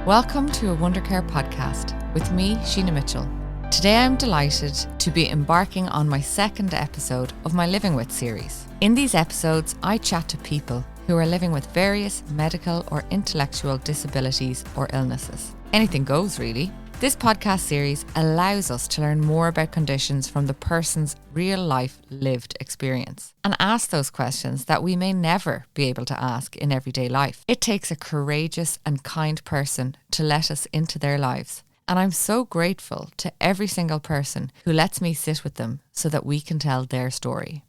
Welcome to a Wondercare podcast with me, Sheena Mitchell. Today I'm delighted to be embarking on my second episode of my Living With series. In these episodes, I chat to people who are living with various medical or intellectual disabilities or illnesses. Anything goes, really. This podcast series allows us to learn more about conditions from the person's real life lived experience and ask those questions that we may never be able to ask in everyday life. It takes a courageous and kind person to let us into their lives. And I'm so grateful to every single person who lets me sit with them so that we can tell their story.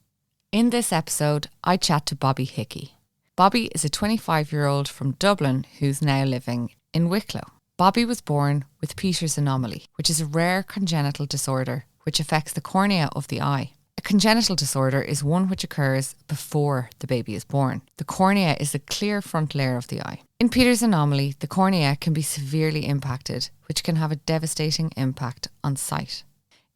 In this episode, I chat to Bobby Hickey. Bobby is a 25-year-old from Dublin who's now living in Wicklow. Bobby was born with Peters anomaly, which is a rare congenital disorder which affects the cornea of the eye. A congenital disorder is one which occurs before the baby is born. The cornea is the clear front layer of the eye. In Peters anomaly, the cornea can be severely impacted, which can have a devastating impact on sight.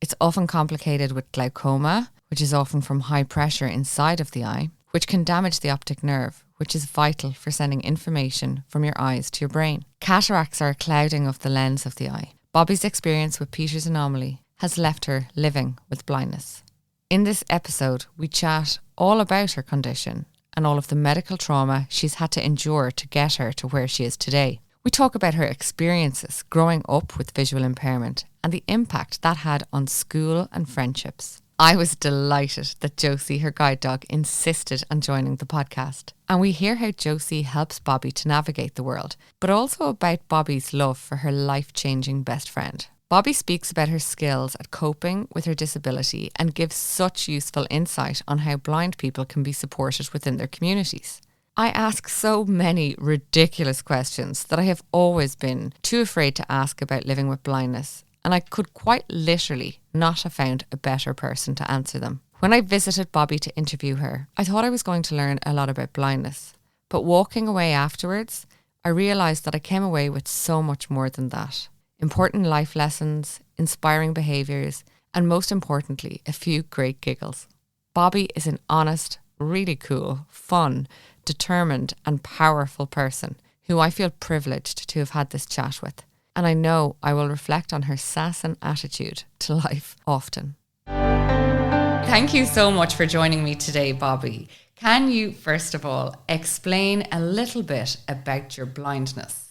It's often complicated with glaucoma, which is often from high pressure inside of the eye, which can damage the optic nerve, which is vital for sending information from your eyes to your brain. Cataracts are a clouding of the lens of the eye. Bobby's experience with Peters anomaly has left her living with blindness. In this episode, we chat all about her condition and all of the medical trauma she's had to endure to get her to where she is today. We talk about her experiences growing up with visual impairment and the impact that had on school and friendships. I was delighted that Josie, her guide dog, insisted on joining the podcast. And we hear how Josie helps Bobby to navigate the world, but also about Bobby's love for her life-changing best friend. Bobby speaks about her skills at coping with her disability and gives such useful insight on how blind people can be supported within their communities. I ask so many ridiculous questions that I have always been too afraid to ask about living with blindness, and I could quite literally not have found a better person to answer them. When I visited Bobby to interview her, I thought I was going to learn a lot about blindness. But walking away afterwards, I realised that I came away with so much more than that. Important life lessons, inspiring behaviours, and most importantly, a few great giggles. Bobby is an honest, really cool, fun, determined and powerful person who I feel privileged to have had this chat with. And I know I will reflect on her sass and attitude to life often. Thank you so much for joining me today, Bobby. Can you, first of all, explain a little bit about your blindness?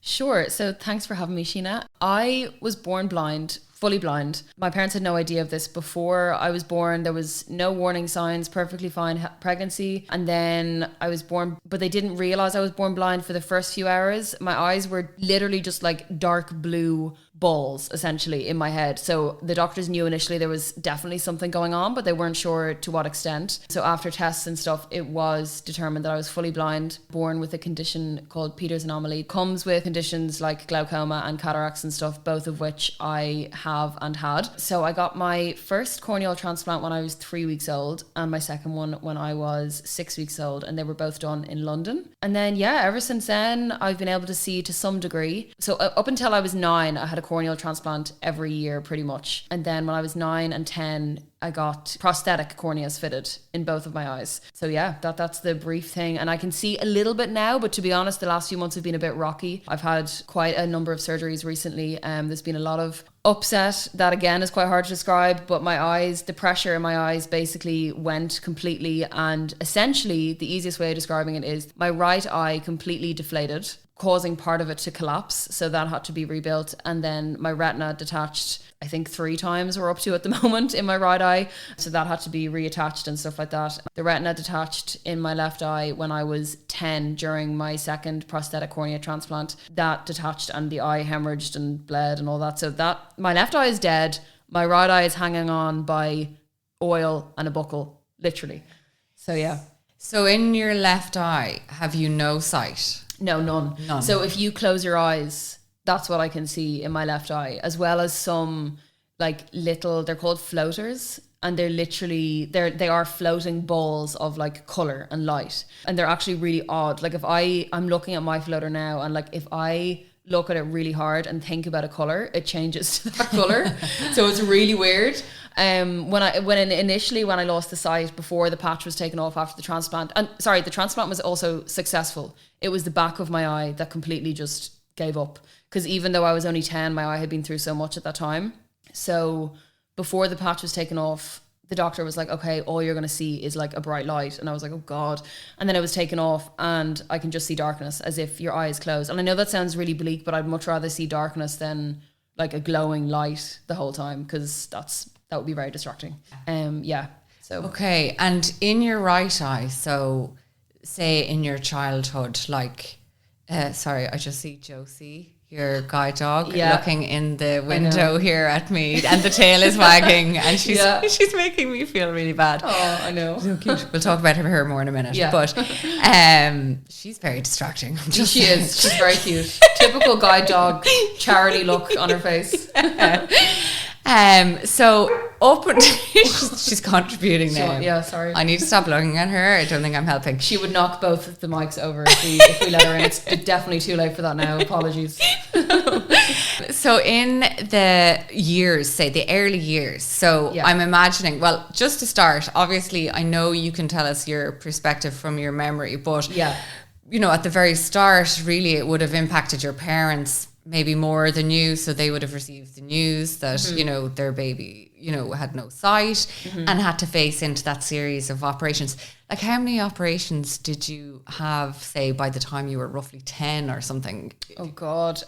Sure. So thanks for having me, Sheena. I was born blind, fully blind. My parents had no idea of this before I was born. There was no warning signs, perfectly fine pregnancy. And then I was born, but they didn't realize I was born blind for the first few hours. My eyes were literally just like dark blue balls essentially in my head. So the doctors knew initially there was definitely something going on, but they weren't sure to what extent. So after tests and stuff, it was determined that I was fully blind, born with a condition called Peters anomaly. It comes with conditions like glaucoma and cataracts and stuff, both of which I have and had. So I got my first corneal transplant when I was 3 weeks old and my second one when I was 6 weeks old, and they were both done in London. And then ever since then I've been able to see to some degree. So up until I was 9, I had a corneal transplant every year pretty much. And then when I was 9 and 10, I got prosthetic corneas fitted in both of my eyes. So that's the brief thing. And I can see a little bit now, but to be honest, the last few months have been a bit rocky. I've had quite a number of surgeries recently. There's been a lot of upset that again is quite hard to describe, but my eyes, the pressure in my eyes basically went completely, and essentially the easiest way of describing it is my right eye completely deflated, causing part of it to collapse. So that had to be rebuilt. And then my retina detached, I think 3 times we're up to at the moment in my right eye. So that had to be reattached and stuff like that. The retina detached in my left eye when I was 10 during my second prosthetic cornea transplant. That detached and the eye hemorrhaged and bled and all that. So that my left eye is dead. My right eye is hanging on by oil and a buckle, literally. So yeah. So in your left eye, have you no sight? No, none. So if you close your eyes, that's what I can see in my left eye, as well as some like little, they're called floaters, and they're literally, they are floating balls of like color and light. And they're actually really odd. Like if I'm looking at my floater now, and like if I look at it really hard and think about a color, it changes to that color. So it's really weird. When I lost the sight before the patch was taken off after the transplant, and sorry, the transplant was also successful. It was the back of my eye that completely just gave up. Because even though I was only 10, my eye had been through so much at that time. So before the patch was taken off, the doctor was like, okay, all you're going to see is like a bright light. And I was like, oh God. And then it was taken off and I can just see darkness as if your eye is closed. And I know that sounds really bleak, but I'd much rather see darkness than like a glowing light the whole time, because that would be very distracting. Yeah. So okay. And in your right eye, so say in your childhood, like, sorry, I just see Josie, your guide dog, looking in the window here at me, and the tail is wagging, and she's making me feel really bad. Oh, I know. So cute. We'll talk about her more in a minute. Yeah. But she's very distracting. She is. She's very cute. Typical guide dog charity look on her face. So up she's contributing now. Yeah, sorry. I need to stop looking at her. I don't think I'm helping. She would knock both of the mics over if we let her in. It's definitely too late for that now. Apologies. So in the years, say the early years, so I'm imagining, well, just to start, obviously I know you can tell us your perspective from your memory, but you know, at the very start, really it would have impacted your parents maybe more than you, so they would have received the news that you know, their baby, you know, had no sight and had to face into that series of operations. Like, how many operations did you have, say, by the time you were roughly 10 or something? Oh God.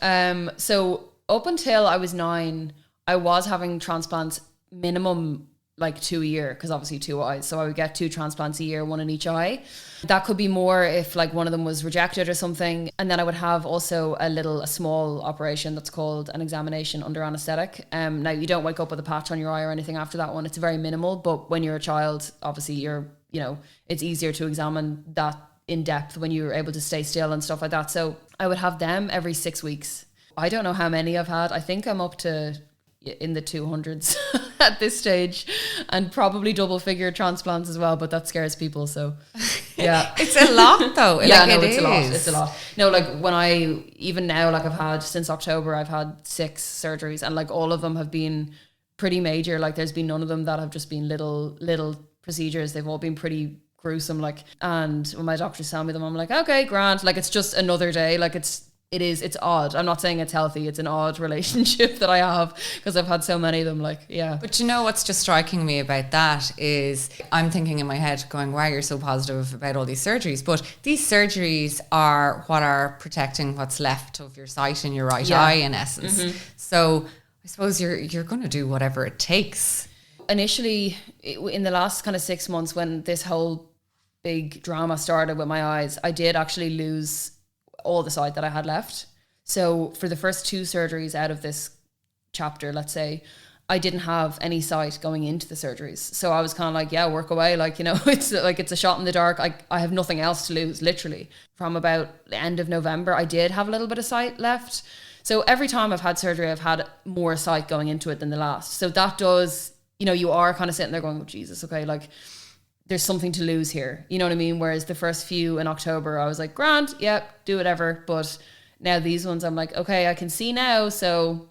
So up until I was 9, I was having transplants minimum like 2 a year, because obviously 2 eyes, so I would get 2 transplants a year, 1 in each eye. That could be more if like one of them was rejected or something. And then I would have also a small operation that's called an examination under anesthetic. Now you don't wake up with a patch on your eye or anything after that one. It's very minimal, but when you're a child, obviously it's easier to examine that in depth when you're able to stay still and stuff like that. So I would have them every 6 weeks. I don't know how many I've had. I think I'm up to in the 200s at this stage, and probably double figure transplants as well, but that scares people. So yeah. It's a lot though. It's a lot. No, like even now, like I've had since October, I've had 6 surgeries, and like all of them have been pretty major. Like there's been none of them that have just been little procedures. They've all been pretty gruesome. Like, and when my doctors tell me them, I'm like, okay, grand. Like it's just another day. Like it's odd. I'm not saying it's healthy. It's an odd relationship that I have because I've had so many of them. Like, yeah. But you know what's just striking me about that is I'm thinking in my head going, wow, you're so positive about all these surgeries. But these surgeries are what are protecting what's left of your sight in your right eye, in essence. So I suppose you're going to do whatever it takes. Initially, in the last kind of 6 months when this whole big drama started with my eyes, I did actually lose all the sight that I had left. So for the first 2 surgeries out of this chapter, let's say, I didn't have any sight going into the surgeries. So I was kind of like, yeah, work away. Like, you know, it's a shot in the dark. I have nothing else to lose, literally. From about the end of November, I did have a little bit of sight left. So every time I've had surgery, I've had more sight going into it than the last. So that does, you know, you are kind of sitting there going, oh, Jesus, okay, like, there's something to lose here. You know what I mean? Whereas the first few in October, I was like, grand, yep, do whatever. But now these ones, I'm like, okay, I can see now. So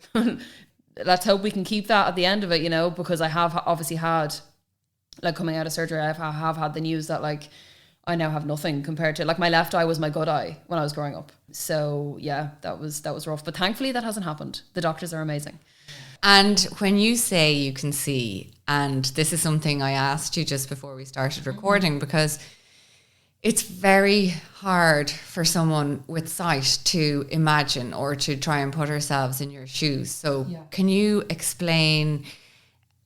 let's hope we can keep that at the end of it, you know, because I have obviously had, like coming out of surgery, I have had the news that like, I now have nothing compared to, like my left eye was my good eye when I was growing up. So yeah, that was rough. But thankfully that hasn't happened. The doctors are amazing. And when you say you can see, and this is something I asked you just before we started recording, because it's very hard for someone with sight to imagine or to try and put ourselves in your shoes. So can you explain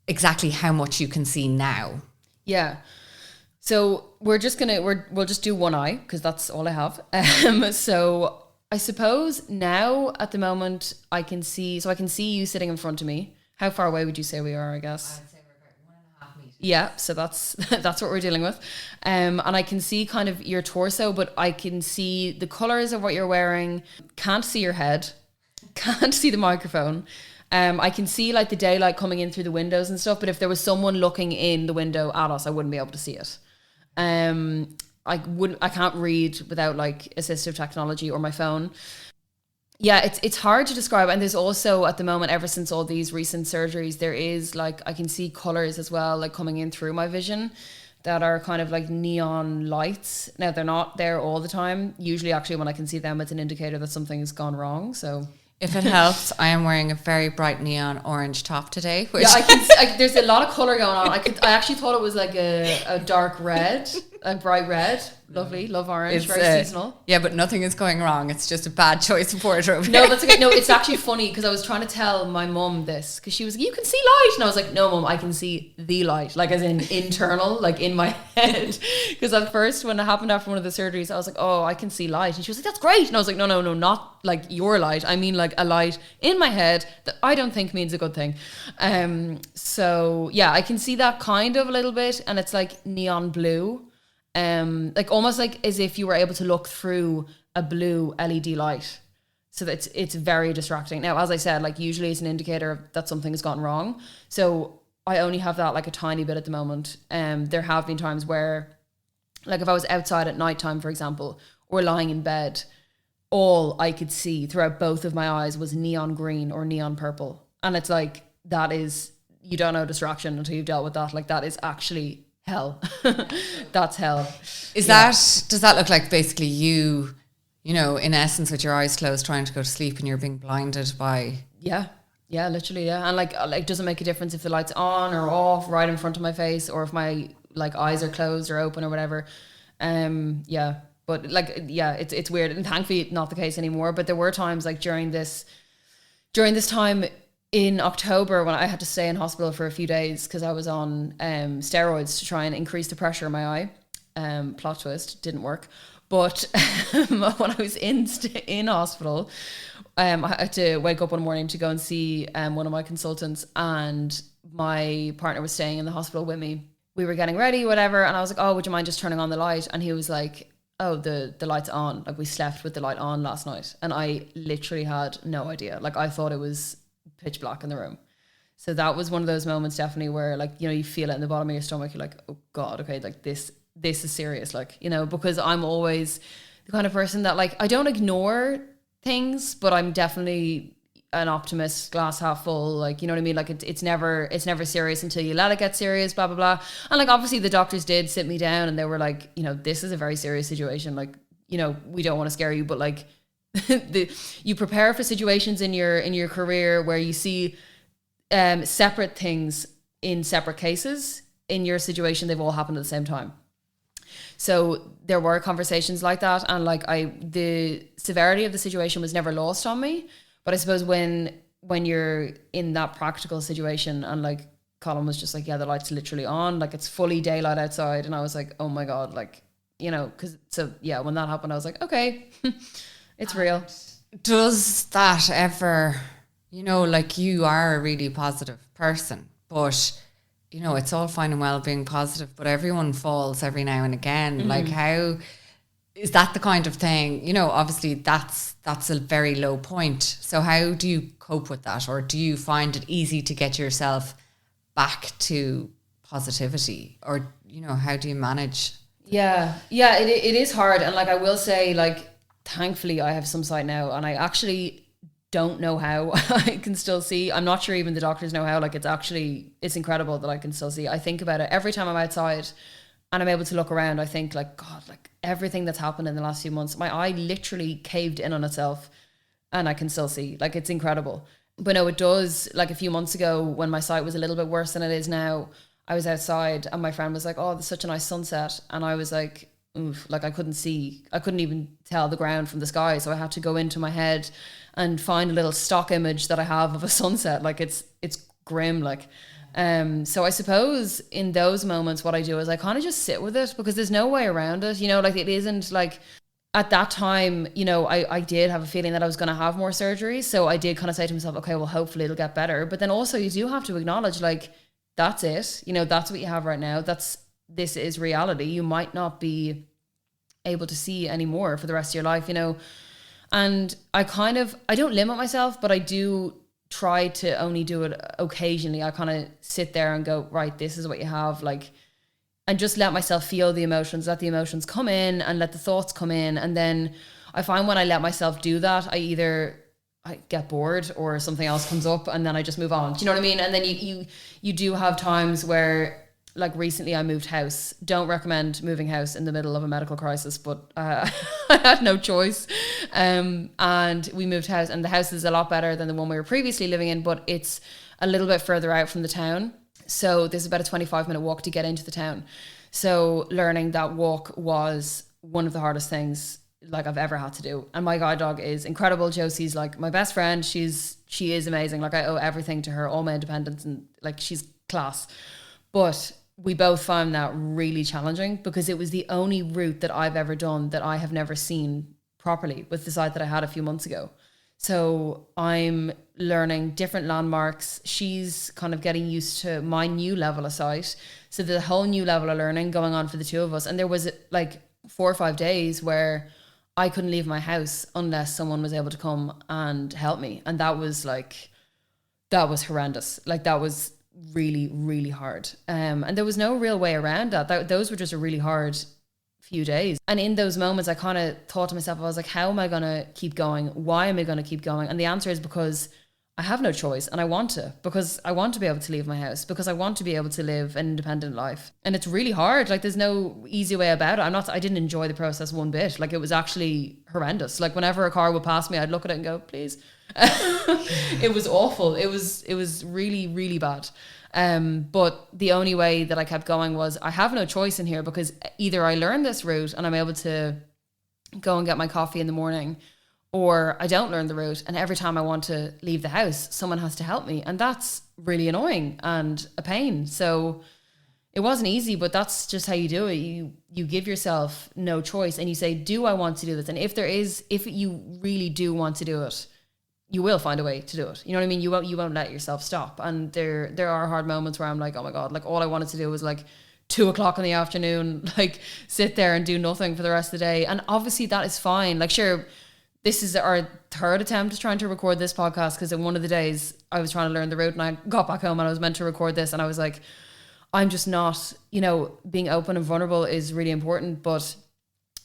exactly how much you can see now? Yeah. So we'll just do one eye because that's all I have. So I suppose now at the moment I can see you sitting in front of me. How far away would you say we are, I guess? I'd say we're about 1.5 meters. Yeah, so that's what we're dealing with. And I can see kind of your torso, but I can see the colours of what you're wearing. Can't see your head. Can't see the microphone. I can see like the daylight coming in through the windows and stuff, but if there was someone looking in the window at us, I wouldn't be able to see it. I can't read without like assistive technology or my phone. Yeah, it's hard to describe. And there's also at the moment, ever since all these recent surgeries, there is like, I can see colors as well, like coming in through my vision that are kind of like neon lights. Now they're not there all the time. Usually actually when I can see them, it's an indicator that something's gone wrong. So if it helps, I am wearing a very bright neon orange top today. Which yeah, I can see, there's a lot of color going on. I actually thought it was like a dark red, a bright red. Lovely, love orange, very seasonal. Yeah, but nothing is going wrong. It's just a bad choice of wardrobe. No, that's okay. No, it's actually funny because I was trying to tell my mum this because she was like, you can see light. And I was like, no, mum, I can see the light, like as in internal, like in my head. Because at first when it happened after one of the surgeries, I was like, oh, I can see light. And she was like, that's great. And I was like, no, not like your light. I mean like a light in my head that I don't think means a good thing. So yeah, I can see that kind of a little bit. And it's like neon blue. Like almost like as if you were able to look through a blue LED light. So that it's very distracting. Now, as I said, like usually it's an indicator that something has gone wrong. So I only have that like a tiny bit at the moment. There have been times where, like if I was outside at nighttime, for example, or lying in bed, all I could see throughout both of my eyes was neon green or neon purple. And it's like, that is, you don't know distraction until you've dealt with that. Like that is actually hell. That's hell. Does that look like basically you know, in essence with your eyes closed trying to go to sleep and you're being blinded by... Yeah, literally, yeah. And like doesn't make a difference if the light's on or off right in front of my face or if my like eyes are closed or open or whatever. Yeah. But like, yeah, it's weird. And thankfully it's not the case anymore. But there were times like during this time in October when I had to stay in hospital for a few days because I was on steroids to try and increase the pressure in my eye. Plot twist, didn't work. But when I was in hospital, I had to wake up one morning to go and see one of my consultants, and my partner was staying in the hospital with me. We were getting ready, whatever, and I was like, oh, would you mind just turning on the light? And he was like, oh, the light's on. Like we slept with the light on last night. And I literally had no idea. Like I thought it was pitch black in the room. So that was one of those moments definitely where like, you know, you feel it in the bottom of your stomach. You're like, oh God, okay, like this is serious. Like, you know, because I'm always the kind of person that like, I don't ignore things, but I'm definitely an optimist, glass half full. Like, you know what I mean? Like it's never serious until you let it get serious, blah, blah, blah. And like, obviously the doctors did sit me down and they were like, you know, this is a very serious situation. Like, you know, we don't want to scare you, but like you prepare for situations in your career where you see separate things in separate cases. In your situation, they've all happened at the same time. So there were conversations like that, and like the severity of the situation was never lost on me. But I suppose when you're in that practical situation, and like Colin was just like, yeah, the light's literally on, like it's fully daylight outside, and I was like, oh my God, like, you know, because so yeah, when that happened, I was like, okay, it's real. Does that ever, you know, like you are a really positive person, but you know, it's all fine and well being positive, but everyone falls every now and again. Mm-hmm. Like how is that the kind of thing, you know, obviously that's a very low point. So how do you cope with that? Or do you find it easy to get yourself back to positivity? Or, you know, how do you manage? Yeah, it is hard. And like, I will say, like, thankfully I have some sight now, and I actually don't know how I can still see. I'm not sure even the doctors know how. Like it's incredible that I can still see. I think about it every time I'm outside and I'm able to look around. I think like, God, like everything that's happened in the last few months, my eye literally caved in on itself and I can still see. Like it's incredible. But no, it does. Like a few months ago when my sight was a little bit worse than it is now, I was outside and my friend was like, oh, there's such a nice sunset. And I was like, oof, like I couldn't even tell the ground from the sky. So I had to go into my head and find a little stock image that I have of a sunset. Like it's grim. Like, so I suppose in those moments, what I do is I kind of just sit with it because there's no way around it. You know, like it isn't like at that time, you know, I did have a feeling that I was going to have more surgeries. So I did kind of say to myself, okay, well, hopefully it'll get better. But then also you do have to acknowledge like, that's it. You know, that's what you have right now. This is reality. You might not be able to see anymore for the rest of your life, you know. And I don't limit myself, but I do try to only do it occasionally. I kind of sit there and go, right, this is what you have, like, and just let myself feel the emotions, let the emotions come in and let the thoughts come in. And then I find when I let myself do that, I get bored or something else comes up and then I just move on. Do you know what I mean? And then you do have times where like recently I moved house. Don't recommend moving house in the middle of a medical crisis, but I had no choice. And we moved house, and the house is a lot better than the one we were previously living in, but it's a little bit further out from the town. So there's about a 25-minute walk to get into the town. So learning that walk was one of the hardest things like I've ever had to do. And my guide dog is incredible. Josie's like my best friend. She is amazing. Like I owe everything to her, all my independence, and like she's class. But we both found that really challenging because it was the only route that I've ever done that I have never seen properly with the sight that I had a few months ago. So I'm learning different landmarks. She's kind of getting used to my new level of sight. So there's a whole new level of learning going on for the two of us. And there was like 4 or 5 days where I couldn't leave my house unless someone was able to come and help me. And that was horrendous. Like that was really, really hard. And there was no real way around that. Those were just a really hard few days. And in those moments, I kind of thought to myself, I was like, how am I going to keep going? Why am I going to keep going? And the answer is because I have no choice, and I want to, because I want to be able to leave my house, because I want to be able to live an independent life. And it's really hard. Like there's no easy way about it. I didn't enjoy the process one bit. Like it was actually horrendous. Like whenever a car would pass me, I'd look at it and go, please. It was awful. It was really, really bad. But the only way that I kept going was I have no choice in here, because either I learn this route and I'm able to go and get my coffee in the morning, or I don't learn the route, and every time I want to leave the house, someone has to help me. And that's really annoying and a pain. So it wasn't easy, but that's just how you do it. You give yourself no choice and you say, do I want to do this? And if you really do want to do it, you will find a way to do it. You know what I mean? You won't let yourself stop. And there are hard moments where I'm like, oh my God, like all I wanted to do was like 2:00 in the afternoon, like sit there and do nothing for the rest of the day. And obviously that is fine. Like sure, this is our 3rd attempt trying to record this podcast, because in one of the days I was trying to learn the route and I got back home and I was meant to record this, and I was like, I'm just not, being open and vulnerable is really important. But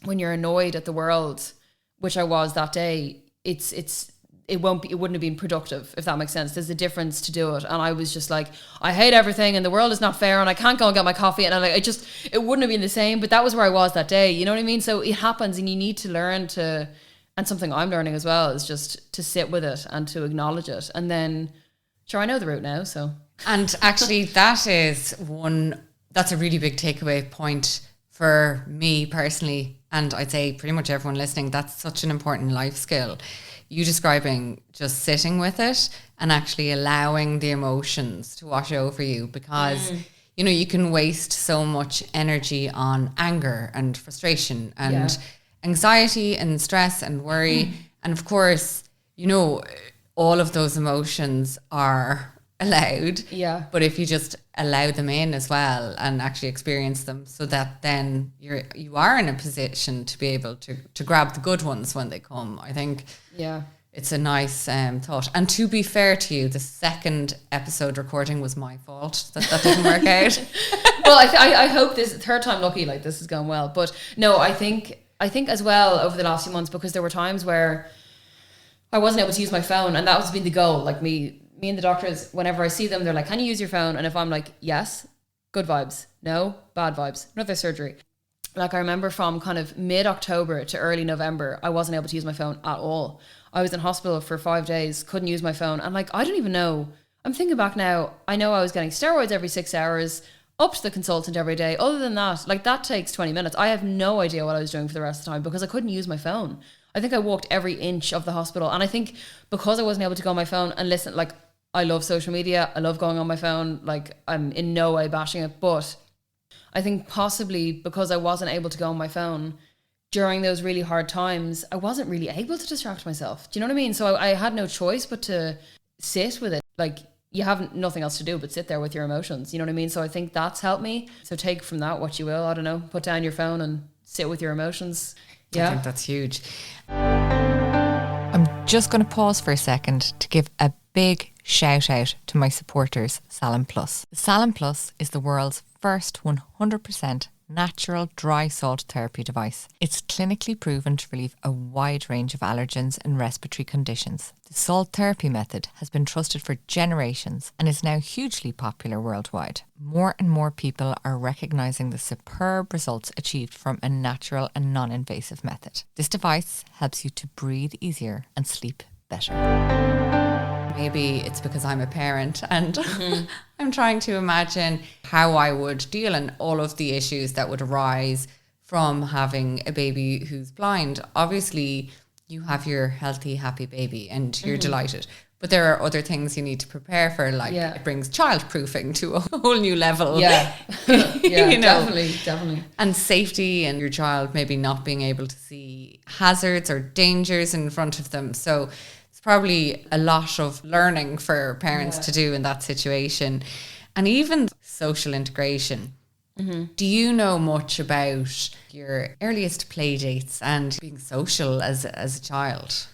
when you're annoyed at the world, which I was that day, it wouldn't have been productive, if that makes sense. There's a difference to do it. And I was just like, I hate everything and the world is not fair and I can't go and get my coffee. And it wouldn't have been the same, but that was where I was that day. You know what I mean? So it happens, and you need to learn to, and something I'm learning as well is just to sit with it and to acknowledge it. And then, sure, I know the route now, so. And actually that's a really big takeaway point for me personally. And I'd say pretty much everyone listening, that's such an important life skill. You describing just sitting with it and actually allowing the emotions to wash over you, because you can waste so much energy on anger and frustration and anxiety and stress and worry. And of course, all of those emotions are allowed. Yeah. But if you just allow them in as well and actually experience them, so that then you are in a position to be able to grab the good ones when they come, I think. Yeah. It's a nice thought. And to be fair to you, the 2nd episode recording was my fault that didn't work out. Well, I hope this 3rd time lucky, like this is going well. But no, I think as well over the last few months, because there were times where I wasn't able to use my phone, and that was been the goal. Like me and the doctors, whenever I see them, they're like, can you use your phone? And if I'm like, yes, good vibes. No, bad vibes. Another surgery. Like I remember from kind of mid-October to early November, I wasn't able to use my phone at all. I was in hospital for 5 days, couldn't use my phone. And like, I don't even know. I'm thinking back now, I know I was getting steroids every 6 hours, up to the consultant every day. Other than that, like that takes 20 minutes. I have no idea what I was doing for the rest of the time because I couldn't use my phone. I think I walked every inch of the hospital. And I think because I wasn't able to go on my phone and listen, like I love social media. I love going on my phone. Like I'm in no way bashing it. But I think possibly because I wasn't able to go on my phone during those really hard times, I wasn't really able to distract myself. Do you know what I mean? So I had no choice but to sit with it. Like you have nothing else to do but sit there with your emotions. You know what I mean? So I think that's helped me. So take from that what you will. I don't know. Put down your phone and sit with your emotions. Yeah. I think that's huge. I'm just going to pause for a second to give a big shout out to my supporters, Salin Plus. Salin Plus is the world's first 100% natural dry salt therapy device. It's clinically proven to relieve a wide range of allergens and respiratory conditions. The salt therapy method has been trusted for generations and is now hugely popular worldwide. More and more people are recognising the superb results achieved from a natural and non-invasive method. This device helps you to breathe easier and sleep better. Maybe it's because I'm a parent and I'm trying to imagine how I would deal and all of the issues that would arise from having a baby who's blind. Obviously, you have your healthy, happy baby and you're delighted. But there are other things you need to prepare for, like it brings child-proofing to a whole new level. Yeah, you know? Definitely. And safety and your child maybe not being able to see hazards or dangers in front of them. So it's probably a lot of learning for parents to do in that situation. And even social integration. Do you know much about your earliest play dates and being social as a child?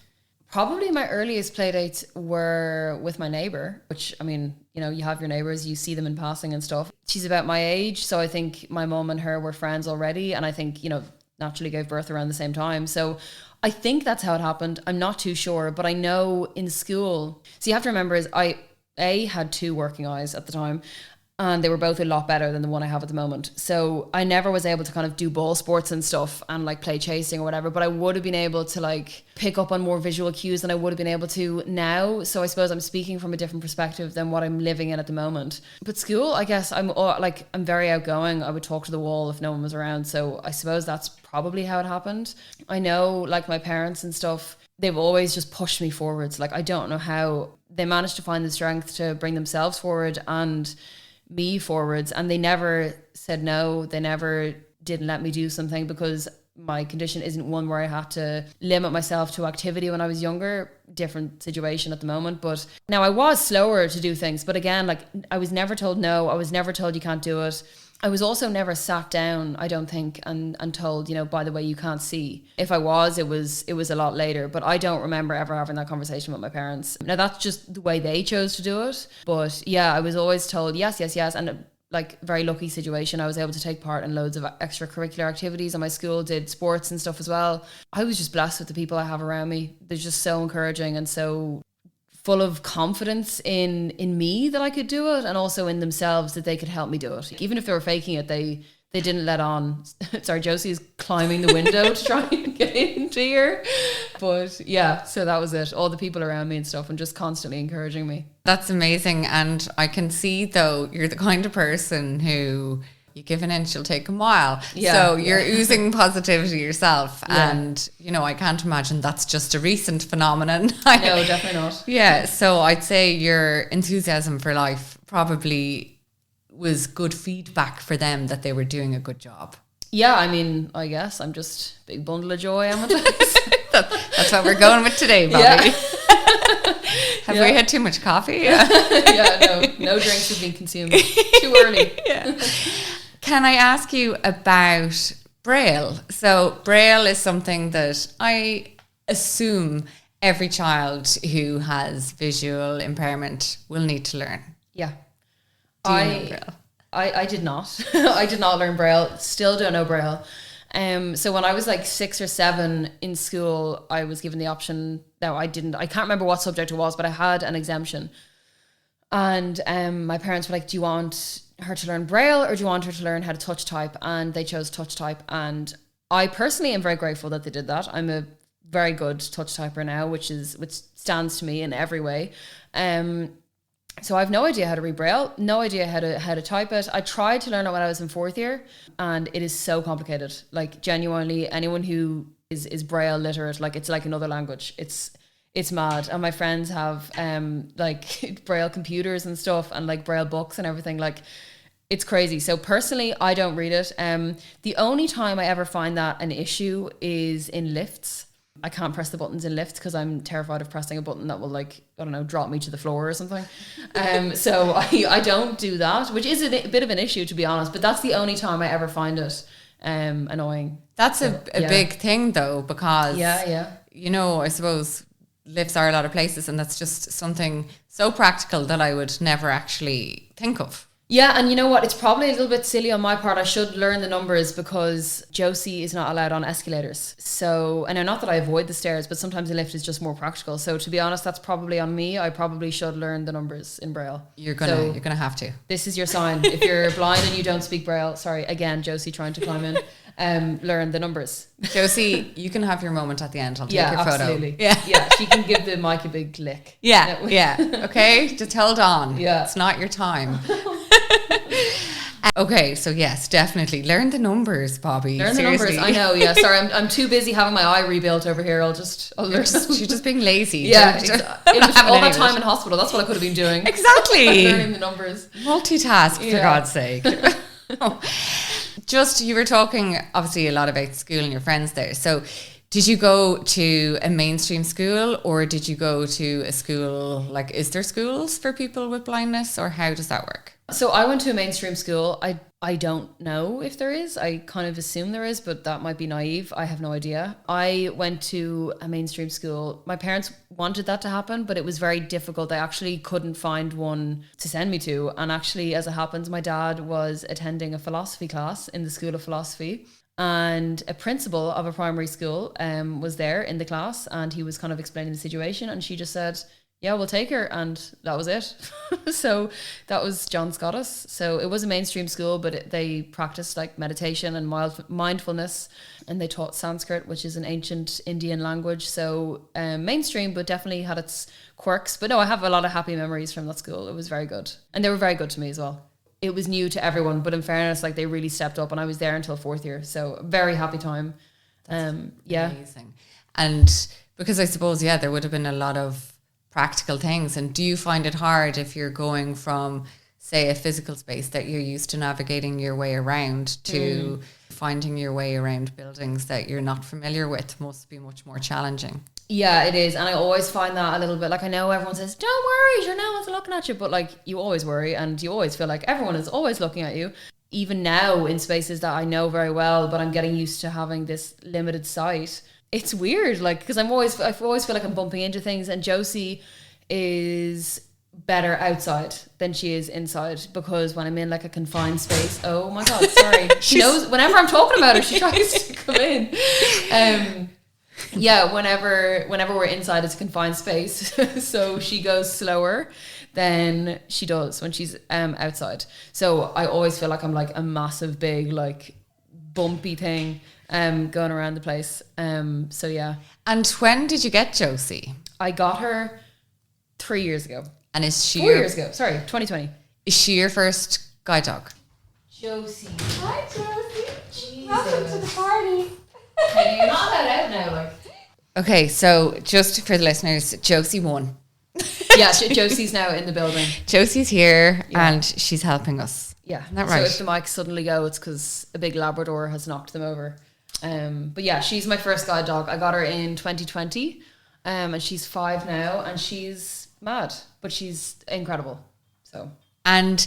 Probably my earliest play dates were with my neighbour, which, I mean, you know, you have your neighbours, you see them in passing and stuff. She's about my age, so I think my mum and her were friends already, and I think, you know, naturally gave birth around the same time. So I think that's how it happened. I'm not too sure, but I know in school, so you have to remember is I had 2 working eyes at the time, and they were both a lot better than the one I have at the moment. So I never was able to kind of do ball sports and stuff and like play chasing or whatever, but I would have been able to like pick up on more visual cues than I would have been able to now. So I suppose I'm speaking from a different perspective than what I'm living in at the moment. But school, I guess I'm very outgoing. I would talk to the wall if no one was around. So I suppose that's probably how it happened. I know like my parents and stuff, they've always just pushed me forwards. Like I don't know how they managed to find the strength to bring themselves forward and me forwards, and they never said no. They never didn't let me do something, because my condition isn't one where I had to limit myself to activity when I was younger. Different situation at the moment, but now I was slower to do things, but again, like I was never told no. I was never told you can't do it. I was also never sat down, I don't think, and told, you know, by the way, you can't see. If I was, it was a lot later, but I don't remember ever having that conversation with my parents. Now that's just the way they chose to do it. But yeah, I was always told yes. And like very lucky situation, I was able to take part in loads of extracurricular activities, and my school did sports and stuff as well. I was just blessed with the people I have around me. They're just so encouraging and so full of confidence in me that I could do it, and also in themselves that they could help me do it. Even if they were faking it, they didn't let on. Sorry, Josie is climbing the window to try and get into here. But yeah, so that was it. All the people around me and stuff, and just constantly encouraging me. That's amazing. And I can see, though, you're the kind of person who you give an inch, you'll take a mile. So you're oozing positivity yourself. Yeah. And, you know, I can't imagine that's just a recent phenomenon. No, definitely not. Yeah. So I'd say your enthusiasm for life probably was good feedback for them that they were doing a good job. Yeah, I mean, I guess I'm just a big bundle of joy. That's what we're going with today, Bobby. Yeah. Have we had too much coffee? No drinks have been consumed. Too early. Yeah. Can I ask you about Braille? So Braille is something that I assume every child who has visual impairment will need to learn. Yeah. Do you know Braille? I did not. I did not learn Braille. Still don't know Braille. So when I was like 6 or 7 in school, I was given the option. No, I can't remember what subject it was, but I had an exemption. And my parents were like, do you want her to learn Braille or do you want her to learn how to touch type? And they chose touch type. And I personally am very grateful that they did that. I'm a very good touch typer now, which stands to me in every way. So I have no idea how to read Braille, no idea how to type it. I tried to learn it when I was in 4th year, and it is so complicated. Like genuinely, anyone who is Braille literate, like it's like another language. It's mad. And my friends have like Braille computers and stuff, and like Braille books and everything. Like it's crazy. So personally, I don't read it. The only time I ever find that an issue is in lifts. I can't press the buttons in lifts because I'm terrified of pressing a button that will, like, I don't know, drop me to the floor or something. So I don't do that, which is a bit of an issue, to be honest. But that's the only time I ever find it annoying. That's a big thing, though, because, you know, I suppose lifts are a lot of places, and that's just something so practical that I would never actually think of. Yeah, and you know what? It's probably a little bit silly on my part. I should learn the numbers because Josie is not allowed on escalators. So, and not that I avoid the stairs, but sometimes the lift is just more practical. So to be honest, that's probably on me. I probably should learn the numbers in Braille. You're gonna have to. This is your sign. If you're blind and you don't speak Braille, sorry, again, Josie trying to climb in, learn the numbers. Josie, you can have your moment at the end. I'll take your absolutely. photo. Yeah, she can give the mic a big lick. Yeah. Okay, just hold on. Yeah. It's not your time. Okay, so yes, definitely learn the numbers, Bobby. Learn Seriously. the numbers. I know. Yeah, sorry, I'm too busy having my eye rebuilt over here. I'll learn. You're just being lazy. Yeah, all that time in in hospital. That's what I could have been doing. Exactly. Learning the numbers. Multitask, for God's sake. Just, you were talking obviously a lot about school and your friends there. So did you go to a mainstream school, or did you go to a school, like, is there schools for people with blindness, or how does that work? So I went to a mainstream school. I don't know if there is. I kind of assume there is, but that might be naive. I have no idea. I went to a mainstream school. My parents wanted that to happen, but it was very difficult. They actually couldn't find one to send me to. And actually, as it happens, my dad was attending a philosophy class in the School of Philosophy. And a principal of a primary school was there in the class, and he was kind of explaining the situation, and she just said, yeah, we'll take her. And that was it. So that was John Scottus. So it was a mainstream school, but they practiced like meditation and mindfulness, and they taught Sanskrit, which is an ancient Indian language. So mainstream, but definitely had its quirks. But no, I have a lot of happy memories from that school. It was very good. And they were very good to me as well. It was new to everyone, but in fairness, like, they really stepped up, and I was there until fourth year. So very happy time. Amazing. And because I suppose, there would have been a lot of practical things. And do you find it hard if you're going from, say, a physical space that you're used to navigating your way around to finding your way around buildings that you're not familiar with? Must be much more challenging. Yeah, it is. And I always find that a little bit, like, I know everyone says, don't worry, sure, no one's looking at you. But like, you always worry, and you always feel like everyone is always looking at you. Even now in spaces that I know very well, but I'm getting used to having this limited sight. It's weird, like, because I always feel like I'm bumping into things, and Josie is better outside than she is inside, because when I'm in like a confined space, oh my God, sorry. She knows whenever I'm talking about her, she tries to come in. Whenever we're inside, it's a confined space. So she goes slower than she does when she's outside. So I always feel like I'm like a massive, big, like, bumpy thing going around the place. So yeah. And when did you get Josie? I got her 3 years ago. And is she 4 years ago? Sorry, 2020. Is she your first guide dog? Josie. Hi, Josie. Jesus. Welcome to the party. You're not allowed out now, like. Okay, so just for the listeners, Josie won. Yeah, Josie's now in the building. Josie's here and she's helping us. Yeah. Isn't that right? So if the mics suddenly go, it's because a big Labrador has knocked them over. But yeah, she's my first guide dog. I got her in 2020, and she's 5 now, and she's mad, but she's incredible. So. And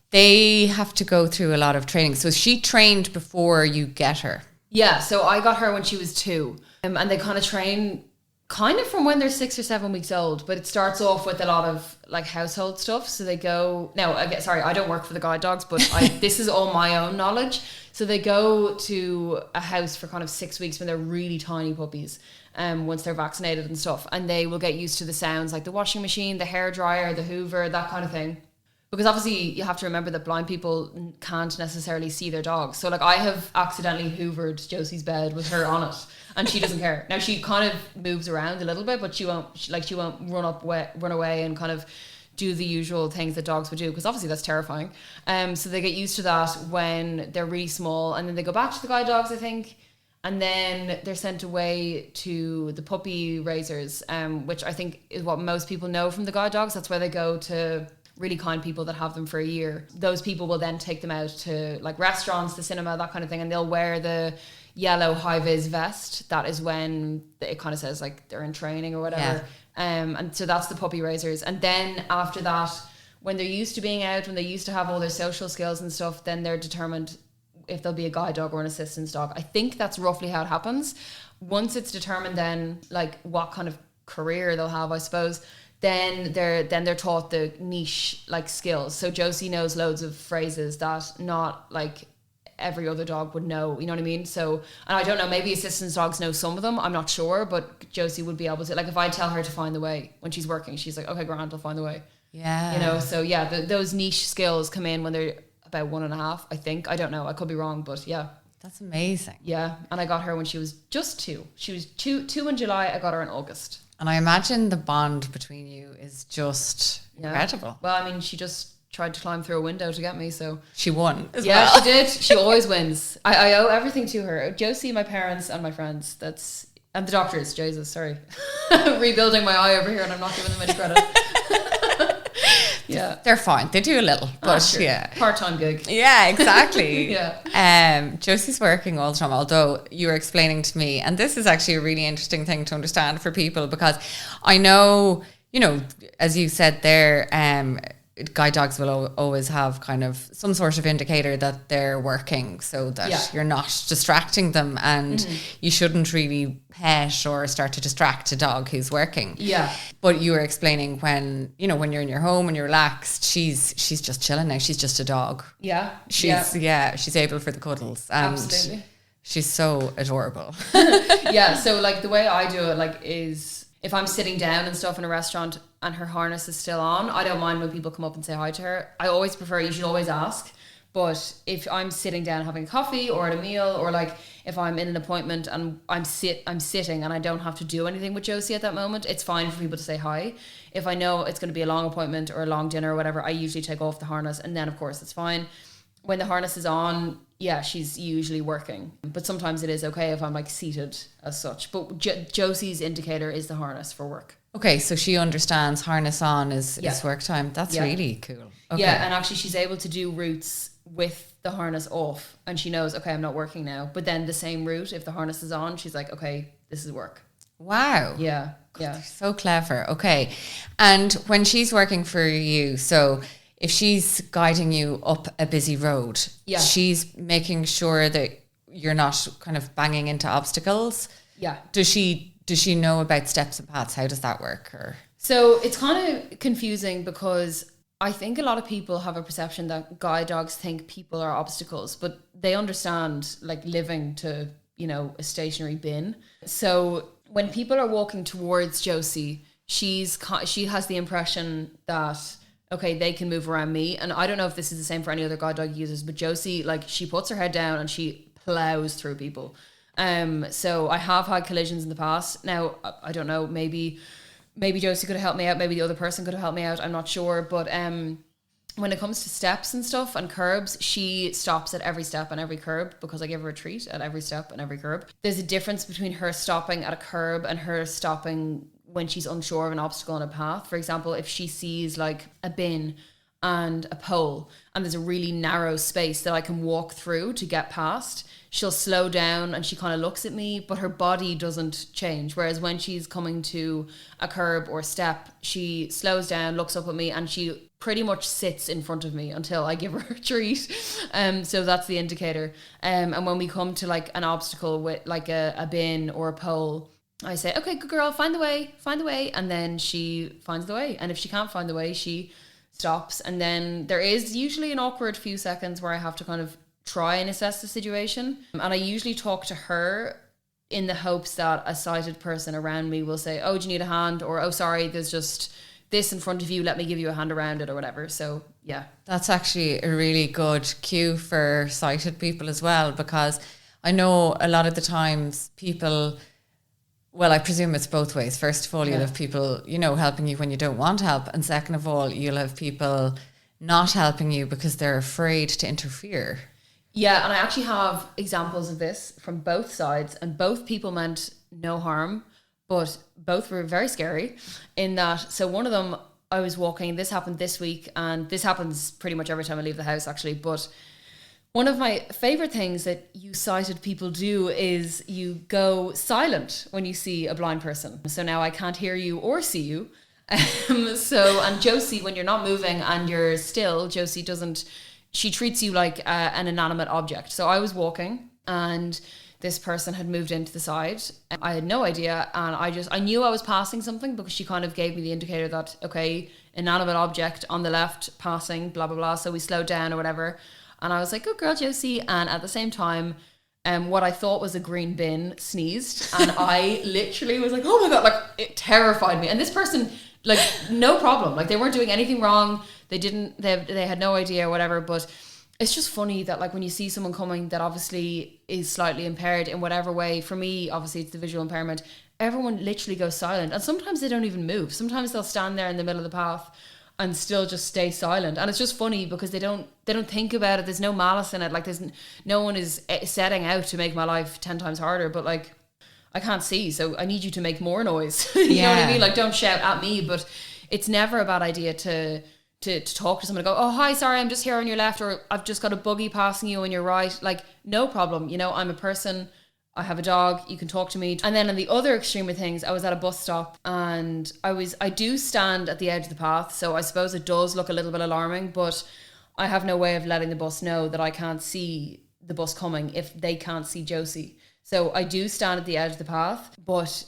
they have to go through a lot of training. So she trained before you get her. Yeah, so I got her when she was 2, and they kind of train kind of from when they're 6 or 7 weeks old, but it starts off with a lot of like household stuff. So they go, I don't work for the guide dogs, but this is all my own knowledge. So they go to a house for kind of 6 weeks when they're really tiny puppies, once they're vaccinated and stuff, and they will get used to the sounds like the washing machine, the hairdryer, the Hoover, that kind of thing. Because obviously you have to remember that blind people can't necessarily see their dogs. So like, I have accidentally hoovered Josie's bed with her on it, and she doesn't care. Now she kind of moves around a little bit, but she won't run away and kind of do the usual things that dogs would do, because obviously that's terrifying. So they get used to that when they're really small, and then they go back to the guide dogs, I think, and then they're sent away to the puppy raisers, which I think is what most people know from the guide dogs. That's where they go to really kind people that have them for a year. Those people will then take them out to like restaurants, the cinema, that kind of thing, and they'll wear the yellow high-vis vest. That is when it kind of says like they're in training or whatever. And so that's the puppy raisers. And then after that, when they're used to being out, when they used to have all their social skills and stuff, then they're determined if they'll be a guide dog or an assistance dog. I think that's roughly how it happens. Once it's determined, then like what kind of career they'll have, I suppose, they're taught the niche like skills. So Josie knows loads of phrases that not like every other dog would know, you know what I mean? So, and I don't know, maybe assistance dogs know some of them, I'm not sure, but Josie would be able to, like if I tell her to find the way when she's working, she's like, okay, grand, I'll find the way. Yeah. You know, so yeah, those niche skills come in when they're about 1.5, I think. I don't know, I could be wrong, but yeah. That's amazing. Yeah, and I got her when she was just 2. She was two in July, I got her in August. And I imagine the bond between you is just incredible. Well, I mean, she just tried to climb through a window to get me, so she won as yeah, well. she did. She always wins. I owe everything to her. Josie, my parents, and my friends. And the doctors. Jesus, sorry. Rebuilding my eye over here, and I'm not giving them any credit. Yeah, They're fine. They do a little, but sure. yeah. Part-time gig. Yeah, exactly. Yeah. Josie's working all the time, although you were explaining to me, and this is actually a really interesting thing to understand for people, because I know, you know, as you said there, guide dogs will always have kind of some sort of indicator that they're working, so that you're not distracting them, and you shouldn't really pet or start to distract a dog who's working. Yeah. But you were explaining when you're in your home and you're relaxed, she's just chilling now. She's just a dog. Yeah. She's able for the cuddles. And absolutely. She's so adorable. Yeah. So like the way I do it like is if I'm sitting down and stuff in a restaurant and her harness is still on, I don't mind when people come up and say hi to her. I always prefer, you should always ask. But if I'm sitting down having a coffee or at a meal, or like if I'm in an appointment and I'm sitting and I don't have to do anything with Josie at that moment, it's fine for people to say hi. If I know it's going to be a long appointment or a long dinner or whatever, I usually take off the harness, and then of course it's fine. When the harness is on, yeah, she's usually working. But sometimes it is okay if I'm like seated as such. But Josie's indicator is the harness for work. Okay, so she understands harness on is work time. That's really cool. Okay. Yeah, and actually she's able to do routes with the harness off, and she knows, okay, I'm not working now. But then the same route, if the harness is on, she's like, okay, this is work. Wow. Yeah, yeah. So clever. Okay. And when she's working for you, so if she's guiding you up a busy road, she's making sure that you're not kind of banging into obstacles. Yeah. Does she know about steps and paths? How does that work? Or so it's kind of confusing, because I think a lot of people have a perception that guide dogs think people are obstacles, but they understand like living to, you know, a stationary bin. So when people are walking towards Josie, she has the impression that, okay, they can move around me. And I don't know if this is the same for any other guide dog users, but Josie, like, she puts her head down and she plows through people. So I have had collisions in the past. Now, I don't know, maybe Josie could have helped me out. Maybe the other person could have helped me out. I'm not sure. But when it comes to steps and stuff and curbs, she stops at every step and every curb, because I give her a treat at every step and every curb. There's a difference between her stopping at a curb and her stopping when she's unsure of an obstacle on a path. For example, if she sees like a bin and a pole and there's a really narrow space that I can walk through to get past, she'll slow down and she kind of looks at me, but her body doesn't change. Whereas when she's coming to a curb or step, she slows down, looks up at me, and she pretty much sits in front of me until I give her a treat. So that's the indicator. And when we come to like an obstacle with like a bin or a pole, I say, okay, good girl, find the way. And then she finds the way. And if she can't find the way, she stops. And then there is usually an awkward few seconds where I have to kind of try and assess the situation. And I usually talk to her in the hopes that a sighted person around me will say, oh, do you need a hand? Or, oh, sorry, there's just this in front of you. Let me give you a hand around it or whatever. So, yeah. That's actually a really good cue for sighted people as well, because I know a lot of the times people... Well, I presume it's both ways. First of all, you'll have people, you know, helping you when you don't want help. And second of all, you'll have people not helping you because they're afraid to interfere. Yeah, and I actually have examples of this from both sides, and both people meant no harm, but both were very scary in that. So one of them, I was walking, this happened this week, and this happens pretty much every time I leave the house actually, but one of my favorite things that you sighted people do is you go silent when you see a blind person. So now I can't hear you or see you. And Josie, when you're not moving and you're still, Josie she treats you like an inanimate object. So I was walking and this person had moved into the side. I had no idea, and I knew I was passing something because she kind of gave me the indicator that, okay, inanimate object on the left, passing, blah, blah, blah. So we slowed down or whatever. And I was like, good girl, Josie. And at the same time, what I thought was a green bin sneezed. And I literally was like, oh my God, like it terrified me. And this person, like, no problem. Like they weren't doing anything wrong. They had no idea or whatever. But it's just funny that like when you see someone coming that obviously is slightly impaired in whatever way, for me, obviously it's the visual impairment, everyone literally goes silent. And sometimes they don't even move. Sometimes they'll stand there in the middle of the path and still just stay silent. And it's just funny because they don't think about it. There's no malice in it. Like no one is setting out to make my life 10 times harder, but like I can't see, so I need you to make more noise. You know what I mean? Like don't shout at me, but it's never a bad idea to talk to someone and go, oh, hi, sorry, I'm just here on your left, or I've just got a buggy passing you on your right. Like, no problem. You know, I'm a person. I have a dog. You can talk to me. And then on the other extreme of things, I was at a bus stop and I do stand at the edge of the path. So I suppose it does look a little bit alarming, but I have no way of letting the bus know that I can't see the bus coming if they can't see Josie. So I do stand at the edge of the path, but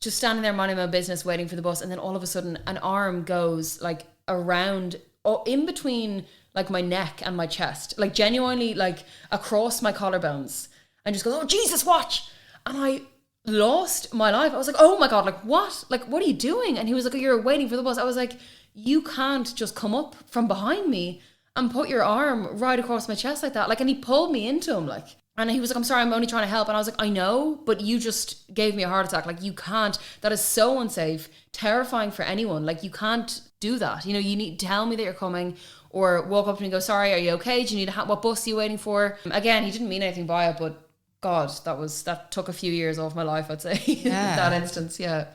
just standing there minding my business, waiting for the bus. And then all of a sudden an arm goes like around, in between like my neck and my chest, like genuinely like across my collarbones, and just goes, oh Jesus, watch. And I lost my life. I was like, oh my God, like what are you doing? And he was like, oh, you're waiting for the bus. I was like, you can't just come up from behind me and put your arm right across my chest like that. Like, and he pulled me into him, like, and he was like, I'm sorry, I'm only trying to help. And I was like, I know, but you just gave me a heart attack. Like, you can't. That is so unsafe, terrifying for anyone. Like, you can't do that. You know, you need to tell me that you're coming, or walk up to me and go, sorry, are you okay? Do you need what bus are you waiting for? Again, he didn't mean anything by it, but God, that took a few years off my life, I'd say. Yeah. That instance, yeah.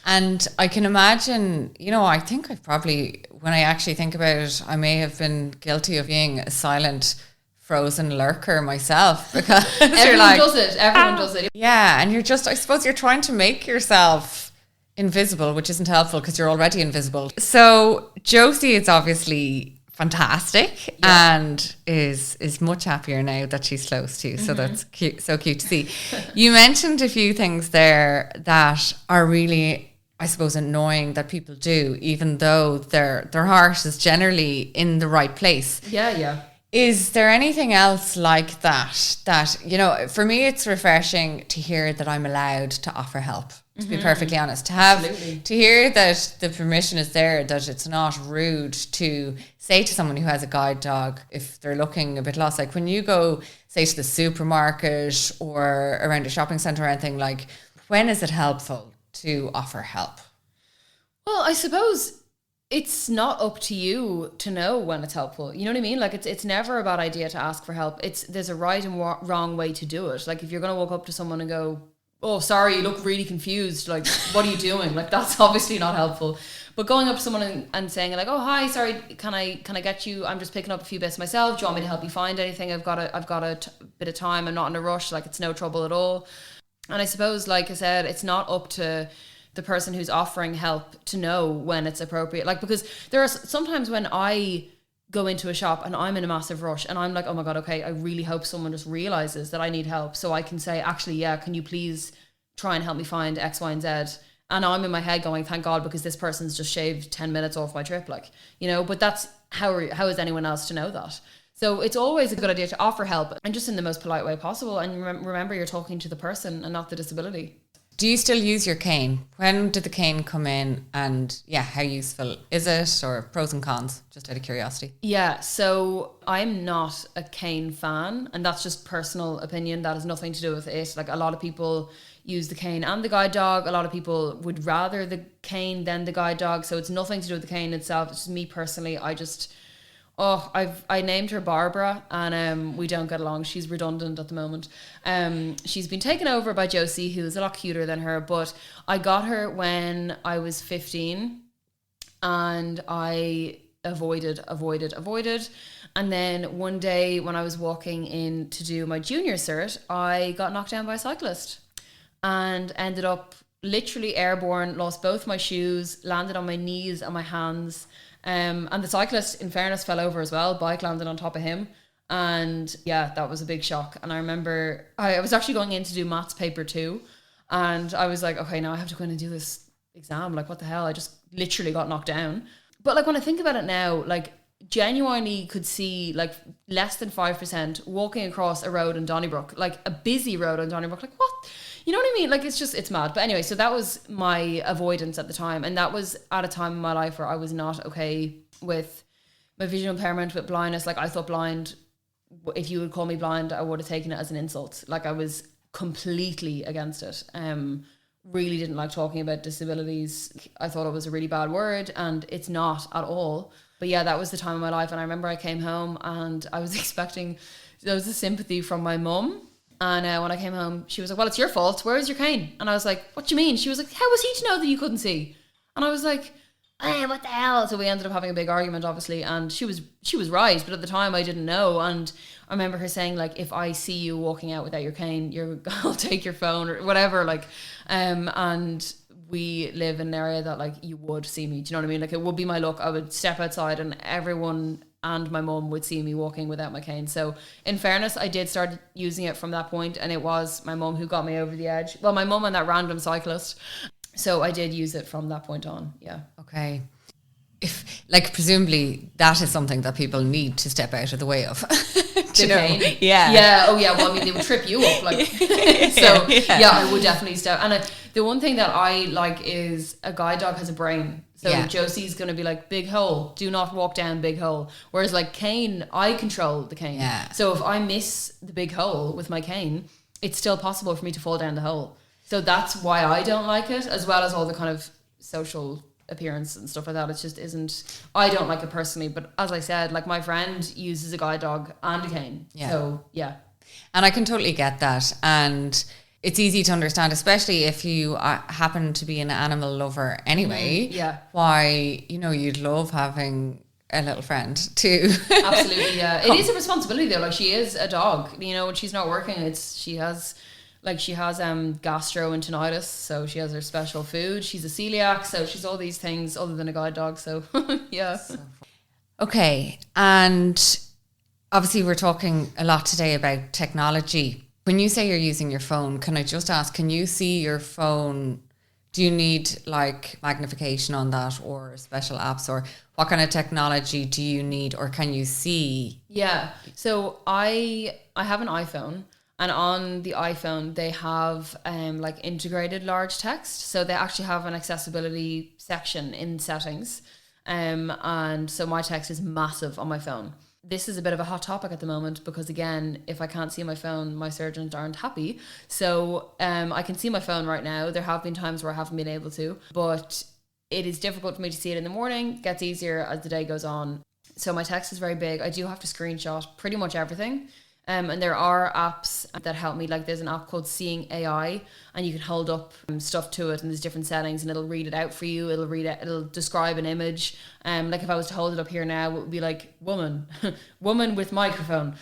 And I can imagine, you know, I think I've probably, when I actually think about it, I may have been guilty of being a silent frozen lurker myself, because everyone does it. Yeah, and you're just, I suppose you're trying to make yourself invisible, which isn't helpful because you're already invisible. So Josie is obviously fantastic, and is much happier now that she's close to you. So that's cute, so cute to see. You mentioned a few things there that are really, I suppose, annoying that people do, even though their heart is generally in the right place. Yeah. Is there anything else like that, you know, for me, it's refreshing to hear that I'm allowed to offer help, to be perfectly honest, to hear that the permission is there, that it's not rude to say to someone who has a guide dog, if they're looking a bit lost, like when you go, say, to the supermarket or around a shopping centre or anything, like, when is it helpful to offer help? Well, I suppose it's not up to you to know when it's helpful. You know what I mean? Like, it's never a bad idea to ask for help. There's a right and wrong way to do it. Like, if you're going to walk up to someone and go, oh, sorry, you look really confused, like, what are you doing? Like, that's obviously not helpful. But going up to someone and saying like, oh, hi, sorry, can I get you? I'm just picking up a few bits myself. Do you want me to help you find anything? I've got a bit of time. I'm not in a rush. Like, it's no trouble at all. And I suppose, like I said, it's not up to the person who's offering help to know when it's appropriate. Like, because there are sometimes when I go into a shop and I'm in a massive rush and I'm like, oh my God, okay, I really hope someone just realizes that I need help, so I can say, actually, yeah, can you please try and help me find X, Y, and Z? And I'm in my head going, thank God, because this person's just shaved 10 minutes off my trip, like, you know. But that's how is anyone else to know that? So it's always a good idea to offer help, and just in the most polite way possible. And remember, you're talking to the person and not the disability. Do you still use your cane? When did the cane come in, and how useful is it, or pros and cons, just out of curiosity? Yeah, so I'm not a cane fan, and that's just personal opinion. That has nothing to do with it. Like, a lot of people use the cane and the guide dog. A lot of people would rather the cane than the guide dog. So it's nothing to do with the cane itself. It's just me personally. I named her Barbara, and we don't get along. She's redundant at the moment. She's been taken over by Josie, who is a lot cuter than her, but I got her when I was 15, and I avoided. And then one day when I was walking in to do my junior cert, I got knocked down by a cyclist and ended up literally airborne, lost both my shoes, landed on my knees and my hands. And the cyclist, in fairness, fell over as well. Bike landed on top of him. And yeah, that was a big shock. And I remember I was actually going in to do maths paper 2, and I was like, okay, now I have to go in and do this exam. Like, what the hell? I just literally got knocked down. But like, when I think about it now, like, genuinely could see like less than 5% walking across a road in Donnybrook, like a busy road in Donnybrook. Like, what? You know what I mean? Like, it's mad. But anyway, so that was my avoidance at the time. And that was at a time in my life where I was not okay with my visual impairment, with blindness. Like, I thought blind, if you would call me blind, I would have taken it as an insult. Like, I was completely against it. Really didn't like talking about disabilities. I thought it was a really bad word, and it's not at all. But yeah, that was the time of my life. And I remember I came home and I was expecting, there was a sympathy from my mum. And when I came home, she was like, well, it's your fault. Where is your cane? And I was like, what do you mean? She was like, how was he to know that you couldn't see? And I was like, what the hell? So we ended up having a big argument, obviously. And she was right. But at the time I didn't know. And I remember her saying, like, if I see you walking out without your cane, I'll take your phone or whatever. Like, and we live in an area that, like, you would see me. Do you know what I mean? Like, it would be my luck. I would step outside and everyone and my mum would see me walking without my cane. So in fairness, I did start using it from that point, and it was my mum who got me over the edge. Well, my mum and that random cyclist. So I did use it from that point on. Yeah. Okay. If, like, presumably that is something that people need to step out of the way of. Do you know? Cane? Yeah. Yeah. Oh yeah. Well, I mean, they would trip you up. Like, so yeah, I would definitely step. And the one thing that I like is a guide dog has a brain. So Josie's going to be like, big hole, do not walk down big hole. Whereas like cane, I control the cane. Yeah. So if I miss the big hole with my cane, it's still possible for me to fall down the hole. So that's why I don't like it, as well as all the kind of social appearance and stuff like that. It just isn't, I don't like it personally. But as I said, like, my friend uses a guide dog and a cane. Yeah. So yeah. And I can totally get that. And it's easy to understand, especially if you happen to be an animal lover anyway. Yeah. Why, you know, you'd love having a little friend too. Absolutely, yeah. It is a responsibility though. Like, she is a dog. You know, when she's not working, she has gastroenteritis, so she has her special food. She's a celiac, so she's all these things other than a guide dog. So yeah. Okay, and obviously we're talking a lot today about technology. When you say you're using your phone, can I just ask, can you see your phone? Do you need like magnification on that or special apps, or what kind of technology do you need, or can you see? Yeah. So I have an iPhone, and on the iPhone they have like integrated large text. So they actually have an accessibility section in settings. And so my text is massive on my phone. This is a bit of a hot topic at the moment because, again, if I can't see my phone, my surgeons aren't happy. So I can see my phone right now. There have been times where I haven't been able to, but it is difficult for me to see it in the morning. It gets easier as the day goes on. So my text is very big. I do have to screenshot pretty much everything. And there are apps that help me. Like, there's an app called Seeing AI, and you can hold up stuff to it, and there's different settings, and it'll read it out for you. It'll describe an image. Like, if I was to hold it up here now, it would be like woman with microphone.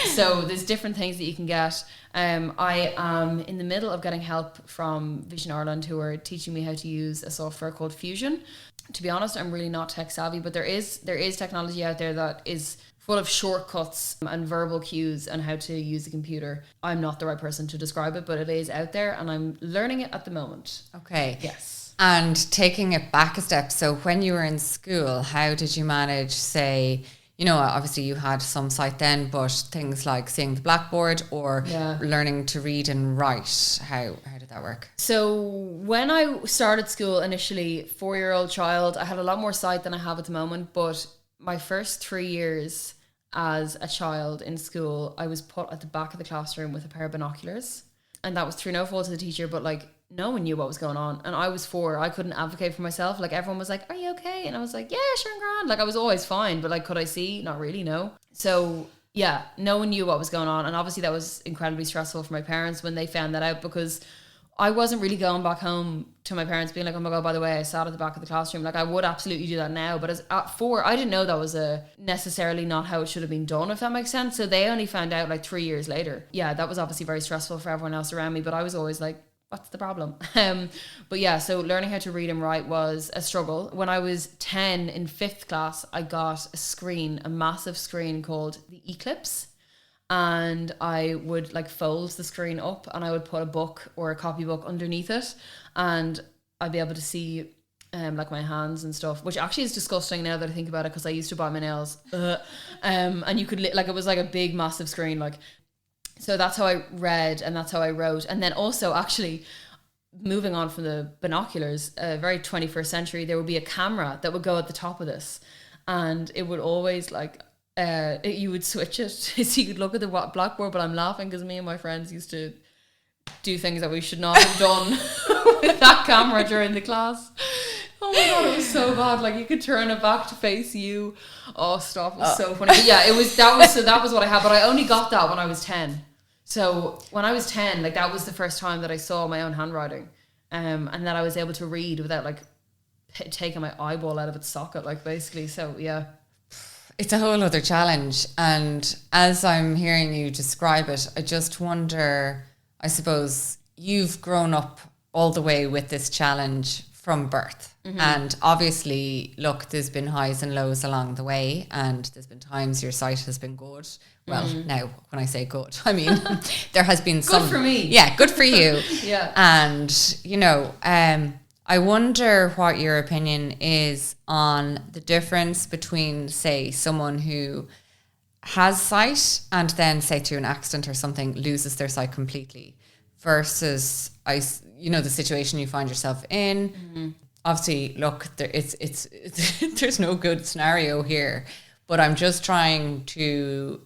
So there's different things that you can get. I am in the middle of getting help from Vision Ireland, who are teaching me how to use a software called Fusion. To be honest, I'm really not tech savvy, but there is technology out there that is full of shortcuts and verbal cues and how to use a computer. I'm not the right person to describe it, but it is out there and I'm learning it at the moment. Okay. Yes. And taking it back a step, so when you were in school, how did you manage, say, you know, obviously you had some sight then, but things like seeing the blackboard or learning to read and write, how did that work? So when I started school initially, 4-year-old child, I had a lot more sight than I have at the moment, but my first 3 years as a child in school, I was put at the back of the classroom with a pair of binoculars, and that was through no fault of the teacher, but like no one knew what was going on, and I was 4. I couldn't advocate for myself. Like, everyone was like, are you okay? And I was like, yeah, sure, I'm grand. Like, I was always fine, but like, could I see? Not really, no. So yeah, no one knew what was going on, and obviously that was incredibly stressful for my parents when they found that out, because I wasn't really going back home to my parents being like, oh my God, by the way, I sat at the back of the classroom. Like, I would absolutely do that now. But at 4, I didn't know that was necessarily not how it should have been done, if that makes sense. So they only found out like 3 years later. Yeah, that was obviously very stressful for everyone else around me. But I was always like, what's the problem? But yeah, so learning how to read and write was a struggle. When I was 10 in 5th class, I got a massive screen called the Eclipse. And I would like fold the screen up and I would put a book or a copybook underneath it. And I'd be able to see like my hands and stuff, which actually is disgusting now that I think about it, because I used to bite my nails. And you could, like, it was like a big, massive screen, like. So that's how I read and that's how I wrote. And then also, actually, moving on from the binoculars, very 21st century, there would be a camera that would go at the top of this. And it would always, like, you would switch it so you could look at the blackboard. But I'm laughing because me and my friends used to do things that we should not have done with that camera during the class. Oh my God, it was so bad. Like, you could turn it back to face you. Oh, stop. It was so funny. But yeah, that was what I had. But I only got that when I was 10. So when I was 10, like, that was the first time that I saw my own handwriting. And that I was able to read without, like, taking my eyeball out of its socket, like, basically. So yeah. It's a whole other challenge. And as I'm hearing you describe it, I just wonder, I suppose you've grown up all the way with this challenge from birth. Mm-hmm. And obviously, look, there's been highs and lows along the way, and there's been times your sight has been good. Well, now when I say good, I mean there has been some. Good for me. Yeah, good for you. Yeah. And you know, I wonder what your opinion is on the difference between, say, someone who has sight and then, say, through an accident or something, loses their sight completely, versus the situation you find yourself in. Mm-hmm. Obviously, look, it's there's no good scenario here, but I'm just trying to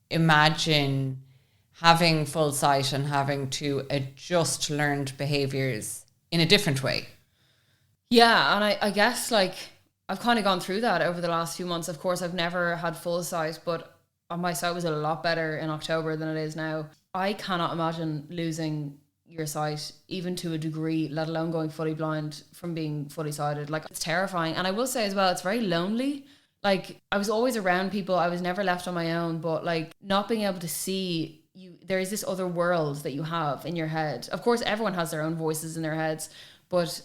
imagine having full sight and having to adjust learned behaviours in a different way. Yeah, and I guess, like, I've kind of gone through that over the last few months. Of course, I've never had full sight, but my sight was a lot better in October than it is now. I cannot imagine losing your sight, even to a degree, let alone going fully blind from being fully sighted. Like, it's terrifying. And I will say as well, it's very lonely. Like, I was always around people. I was never left on my own, but, like, not being able to see you, there is this other world that you have in your head. Of course, everyone has their own voices in their heads, but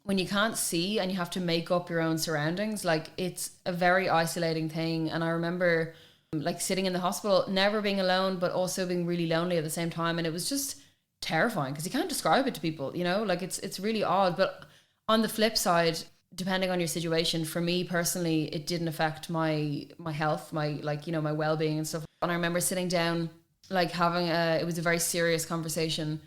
when you can't see and you have to make up your own surroundings, like, it's a very isolating thing. And I remember, like, sitting in the hospital, never being alone, but also being really lonely at the same time. And it was just terrifying because you can't describe it to people, you know, like, it's really odd. But on the flip side, depending on your situation, for me personally, it didn't affect my health, my, like, you know, my well-being and stuff. And I remember sitting down, like, having it was a very serious conversation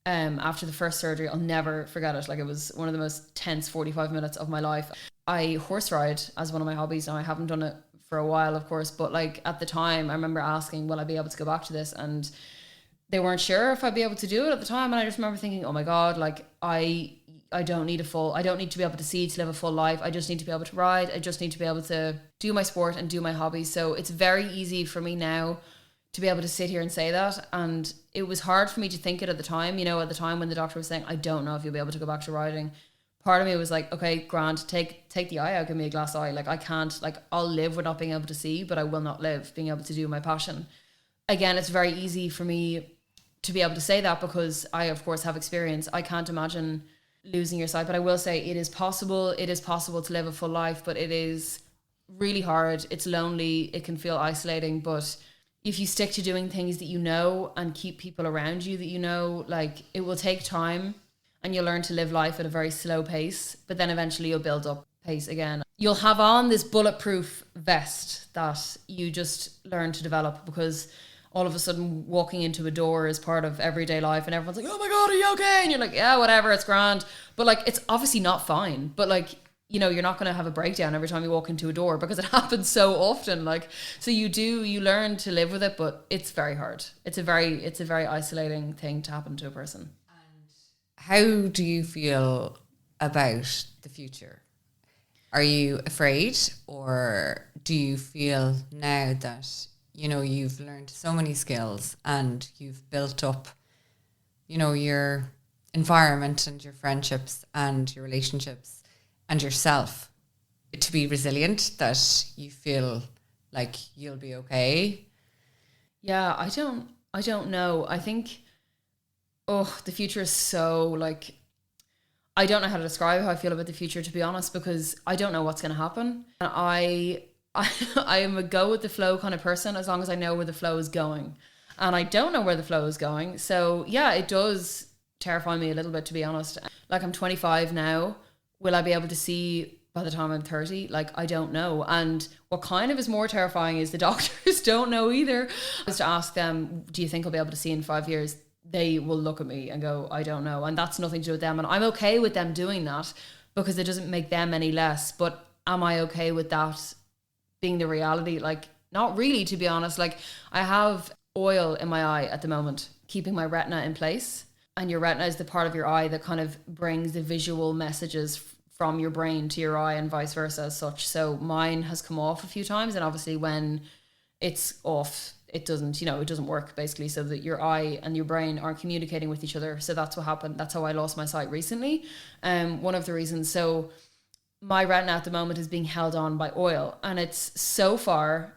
after the first surgery. I'll never forget it. Like, it was one of the most tense 45 minutes of my life. I horse ride as one of my hobbies. Now, I haven't done it for a while, of course, but, like, at the time I remember asking, will I be able to go back to this? And they weren't sure if I'd be able to do it at the time. And I just remember thinking, oh my God, like, I don't need to be able to see to live a full life. I just need to be able to ride. I just need to be able to do my sport and do my hobbies. So it's very easy for me now to be able to sit here and say that. And it was hard for me to think it at the time, you know, at the time when the doctor was saying, I don't know if you'll be able to go back to riding. Part of me was like, okay, Grant, take the eye out, give me a glass eye. Like, I can't, like, I'll live with not being able to see, but I will not live being able to do my passion. Again, it's very easy for me to be able to say that because I, of course, have experience. I can't imagine losing your sight, but I will say it is possible. It is possible to live a full life, but it is really hard. It's lonely. It can feel isolating, but if you stick to doing things that you know and keep people around you that you know, like, it will take time and you'll learn to live life at a very slow pace, but then eventually you'll build up pace again. You'll have on this bulletproof vest that you just learn to develop, because all of a sudden walking into a door is part of everyday life and everyone's like, oh my God, are you okay? And you're like, yeah, whatever, it's grand. But, like, it's obviously not fine. But, like, you know, you're not going to have a breakdown every time you walk into a door because it happens so often. Like, so you learn to live with it, but it's very hard. It's a very isolating thing to happen to a person. And how do you feel about the future? Are you afraid, or do you feel now that, you know, you've learned so many skills and you've built up, you know, your environment and your friendships and your relationships and yourself to be resilient, that you feel like you'll be okay? Yeah, I don't know. I think Oh, the future is so like, I don't know how to describe how I feel about the future, to be honest, because I don't know what's going to happen. And I am a go with the flow kind of person, as long as I know where the flow is going. And I don't know where the flow is going. So yeah, it does terrify me a little bit, to be honest. Like, I'm 25 now. Will I be able to see by the time I'm 30? Like, I don't know. And what kind of is more terrifying is the doctors don't know either. I was to ask them, do you think I'll be able to see in 5 years? They will look at me and go, I don't know. And that's nothing to do with them. And I'm okay with them doing that because it doesn't make them any less. But am I okay with that being the reality? Like, not really, to be honest. Like, I have oil in my eye at the moment, keeping my retina in place. And your retina is the part of your eye that kind of brings the visual messages from your brain to your eye and vice versa as such. So mine has come off a few times, and obviously when it's off, it doesn't work, basically, so that your eye and your brain aren't communicating with each other. So that's what happened. That's how I lost my sight recently. One of the reasons. So my retina at the moment is being held on by oil, and it's so far,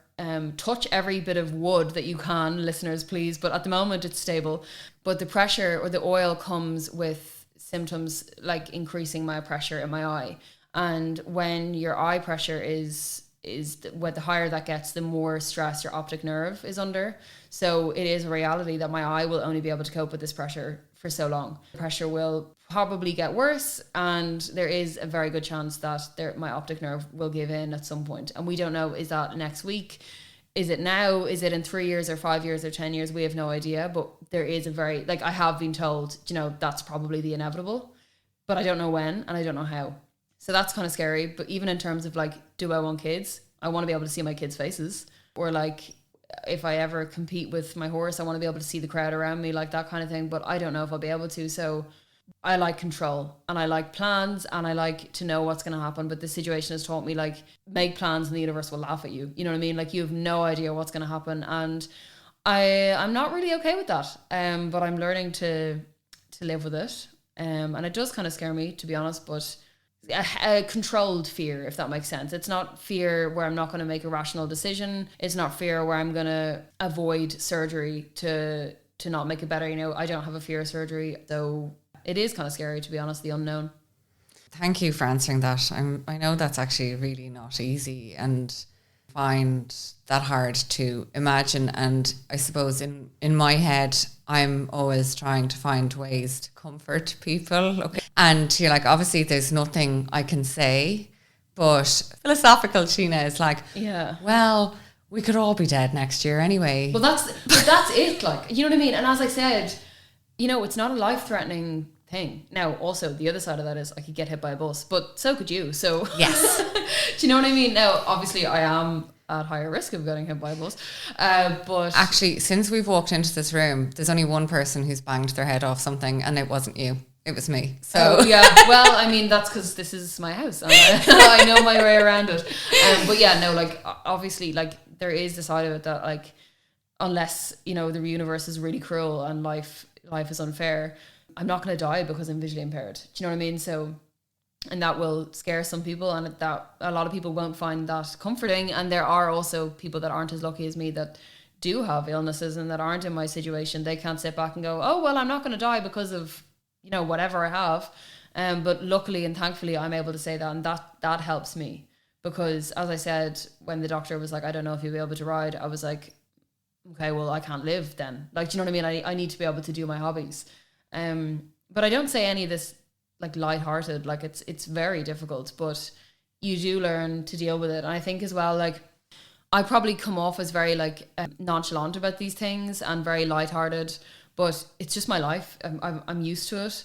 touch every bit of wood that you can, listeners, please. But at the moment it's stable. But the pressure or the oil comes with symptoms like increasing my pressure in my eye. And when your eye pressure is the higher that gets, the more stress your optic nerve is under. So it is a reality that my eye will only be able to cope with this pressure for so long. The pressure will probably get worse, and there is a very good chance that my optic nerve will give in at some point. And we don't know, is that next week? Is it now? Is it in 3 years or 5 years or 10 years? We have no idea. But there is I have been told, that's probably the inevitable, but I don't know when and I don't know how. So that's kind of scary. But even in terms of like, do I want kids? I want to be able to see my kids' faces. Or like, if I ever compete with my horse, I want to be able to see the crowd around me, like that kind of thing. But I don't know if I'll be able to. So I like control, and I like plans, and I like to know what's going to happen. But the situation has taught me, like, make plans and the universe will laugh at you. You know what I mean? Like, you have no idea what's going to happen. And I'm not really okay with that. But I'm learning to live with it. And it does kind of scare me, to be honest, but a controlled fear, if that makes sense. It's not fear where I'm not going to make a rational decision. It's not fear where I'm going to avoid surgery to not make it better. I don't have a fear of surgery. So it is kind of scary, to be honest, the unknown. Thank you for answering that. I know that's actually really not easy, and find that hard to imagine. And I suppose in my head, I'm always trying to find ways to comfort people. Okay. And you're like, obviously there's nothing I can say, but philosophical Sheena is like, yeah, well, we could all be dead next year anyway. Well, that's it. Like, you know what I mean? And as I said, it's not a life-threatening thing. Now, also, the other side of that is I could get hit by a bus, but so could you. So yes. Do you know what I mean? Now, obviously, I am at higher risk of getting hit by a bus. But actually, since we've walked into this room, there's only one person who's banged their head off something, and it wasn't you. It was me. So yeah. Well, I mean, that's because this is my house, and I know my way around it. But yeah, no, like, obviously, like, there is the side of it that, like, unless the universe is really cruel and life is unfair, I'm not going to die because I'm visually impaired. Do you know what I mean? So, and that will scare some people, and that a lot of people won't find that comforting. And there are also people that aren't as lucky as me that do have illnesses and that aren't in my situation. They can't sit back and go, oh, well, I'm not going to die because of, whatever I have. But luckily and thankfully, I'm able to say that, and that helps me. Because as I said, when the doctor was like, I don't know if you'll be able to ride, I was like, okay, well, I can't live then. Like, do you know what I mean? I need to be able to do my hobbies. But I don't say any of this like lighthearted. Like, it's very difficult, but you do learn to deal with it. And I think as well, like, I probably come off as very like nonchalant about these things and very lighthearted, but it's just my life. I'm used to it.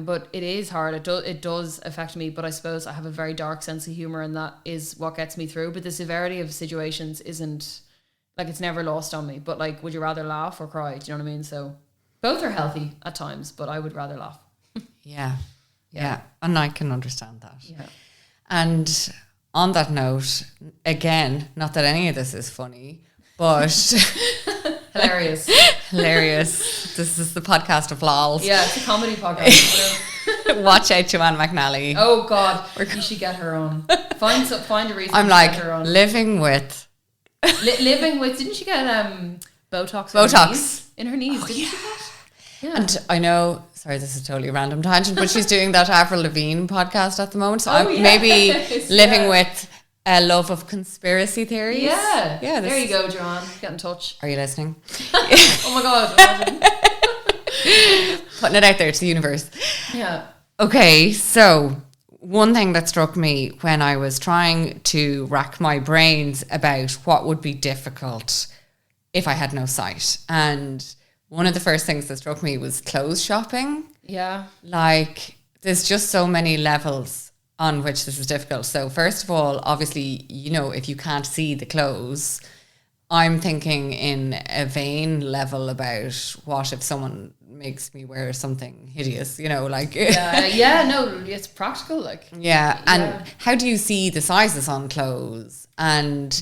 But it is hard. It does affect me, but I suppose I have a very dark sense of humor, and that is what gets me through. But the severity of situations isn't, like, it's never lost on me. But, like, would you rather laugh or cry? Do you know what I mean? So both are healthy at times, but I would rather laugh. Yeah. And I can understand that. Yeah. And on that note, again, not that any of this is funny, but hilarious. This is the podcast of lols. Yeah, it's a comedy podcast. Watch out, Joanne McNally. Oh God, you should get her on. Find a reason. I'm to like, get her on. living with. Living with. Didn't she get Botox? Botox In her knees? Didn't she get? Yeah. And I know, sorry, this is a totally random tangent, but she's doing that Avril Lavigne podcast at the moment. So I'm maybe living with a love of conspiracy theories. Yeah. Yeah. There you go, Joanne. Get in touch. Are you listening? Oh my God. Imagine. Putting it out there to the universe. Yeah. Okay, so one thing that struck me when I was trying to rack my brains about what would be difficult if I had no sight. And one of the first things that struck me was clothes shopping. Yeah. Like, there's just so many levels on which this is difficult. So first of all, obviously, you know, if you can't see the clothes, I'm thinking in a vain level about what if someone makes me wear something hideous, you know, like... Yeah, no, it's practical, like. Yeah, and how do you see the sizes on clothes? And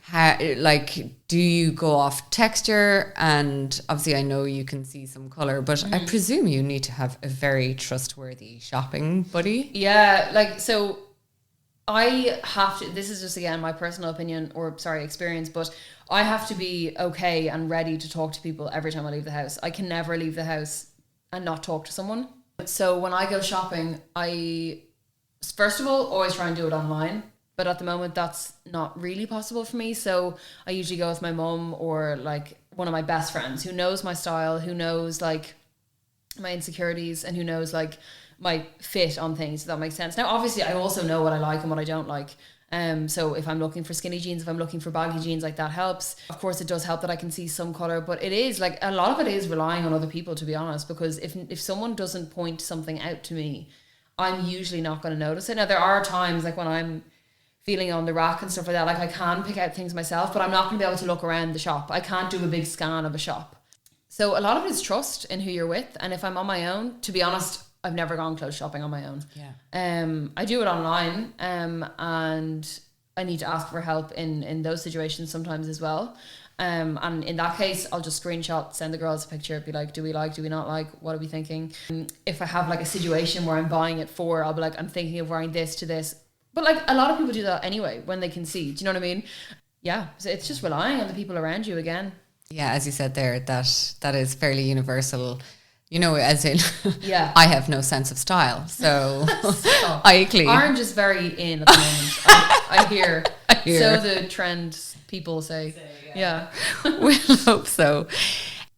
how, like, do you go off texture? And obviously I know you can see some colour, but I presume you need to have a very trustworthy shopping buddy. Yeah, like, so I have to, this is just again my personal opinion or experience, but I have to be okay and ready to talk to people every time I leave the house. I can never leave the house and not talk to someone. So when I go shopping, I first of all always try and do it online, but at the moment that's not really possible for me. So I usually go with my mum or like one of my best friends who knows my style, who knows like my insecurities and who knows like my fit on things, if that makes sense. Now obviously I also know what I like and what I don't like. So if I'm looking for skinny jeans, if I'm looking for baggy jeans, like that helps. Of course it does help that I can see some color, but it is like a lot of it is relying on other people, to be honest, because if someone doesn't point something out to me, I'm usually not going to notice it. Now there are times like when I'm feeling on the rack and stuff like that, like I can pick out things myself, but I'm not going to be able to look around the shop. I can't do a big scan of a shop. So a lot of it is trust in who you're with. And if I'm on my own, to be honest, I've never gone clothes shopping on my own. Yeah. I do it online, and I need to ask for help in those situations sometimes as well. And in that case, I'll just screenshot, send the girls a picture, be like, do we not like, what are we thinking? If I have like a situation where I'm buying it for, I'll be like, I'm thinking of wearing this to this. But like a lot of people do that anyway when they can see. Do you know what I mean? Yeah. So it's just relying on the people around you again. Yeah, as you said there, that is fairly universal. You know, as in, yeah, I have no sense of style, so I clean. Orange is very in at the moment. I hear. So the trend people say. Yeah. We'll hope so.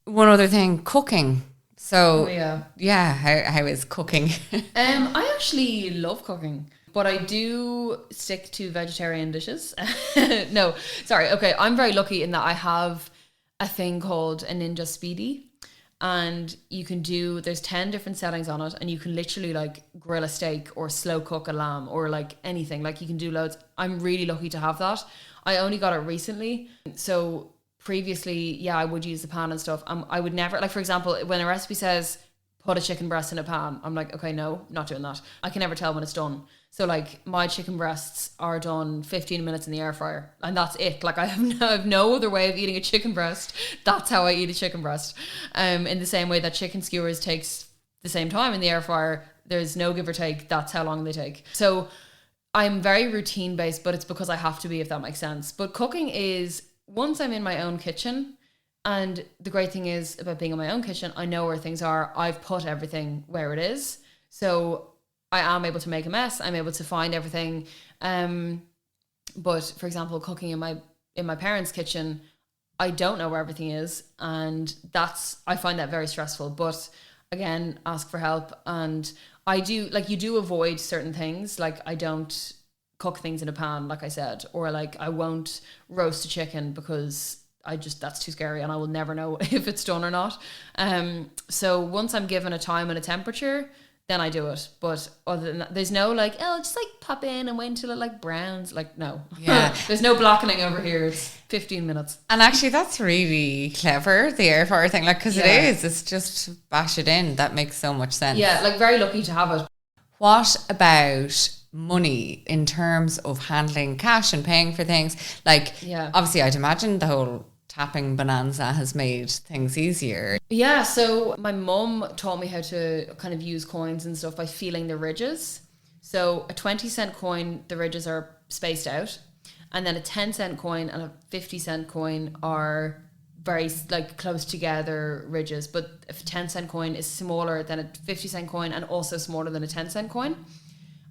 One other thing, cooking. So, how is cooking? I actually love cooking, but I do stick to vegetarian dishes. No, sorry. Okay, I'm very lucky in that I have a thing called a Ninja Speedy. And you can there's 10 different settings on it, and you can literally like grill a steak or slow cook a lamb or like anything. Like you can do loads. I'm really lucky to have that. I only got it recently. So previously, I would use the pan and stuff. I would never, like for example, when a recipe says put a chicken breast in a pan, I'm like, okay, no, not doing that. I can never tell when it's done. So like my chicken breasts are done 15 minutes in the air fryer, and that's it. Like I have no other way of eating a chicken breast. That's how I eat a chicken breast. In the same way that chicken skewers takes the same time in the air fryer, there's no give or take. That's how long they take. So I'm very routine based, but it's because I have to be, if that makes sense. But cooking is, once I'm in my own kitchen, and the great thing is about being in my own kitchen, I know where things are. I've put everything where it is. So I am able to make a mess. I'm able to find everything. But for example, cooking in my parents' kitchen, I don't know where everything is, and I find that very stressful. But again, ask for help, and I do, like, you do avoid certain things. Like I don't cook things in a pan, like I said, or like I won't roast a chicken because that's too scary, and I will never know if it's done or not. So once I'm given a time and a temperature, then I do it. But other than that, there's no like, oh, just like pop in and wait until it like browns. Like, no. Yeah. There's no blackening over here. It's 15 minutes. And actually that's really clever, the air fryer thing. Like, because it's just bash it in. That makes so much sense. Yeah, like very lucky to have it. What about money in terms of handling cash and paying for things? Like, obviously I'd imagine the whole tapping bonanza has made things easier. Yeah, so my mum taught me how to kind of use coins and stuff by feeling the ridges. So a 20-cent coin, the ridges are spaced out, and then a 10-cent coin and a 50-cent coin are very like close together ridges, but a 10-cent coin is smaller than a 50-cent coin and also smaller than a 10-cent coin.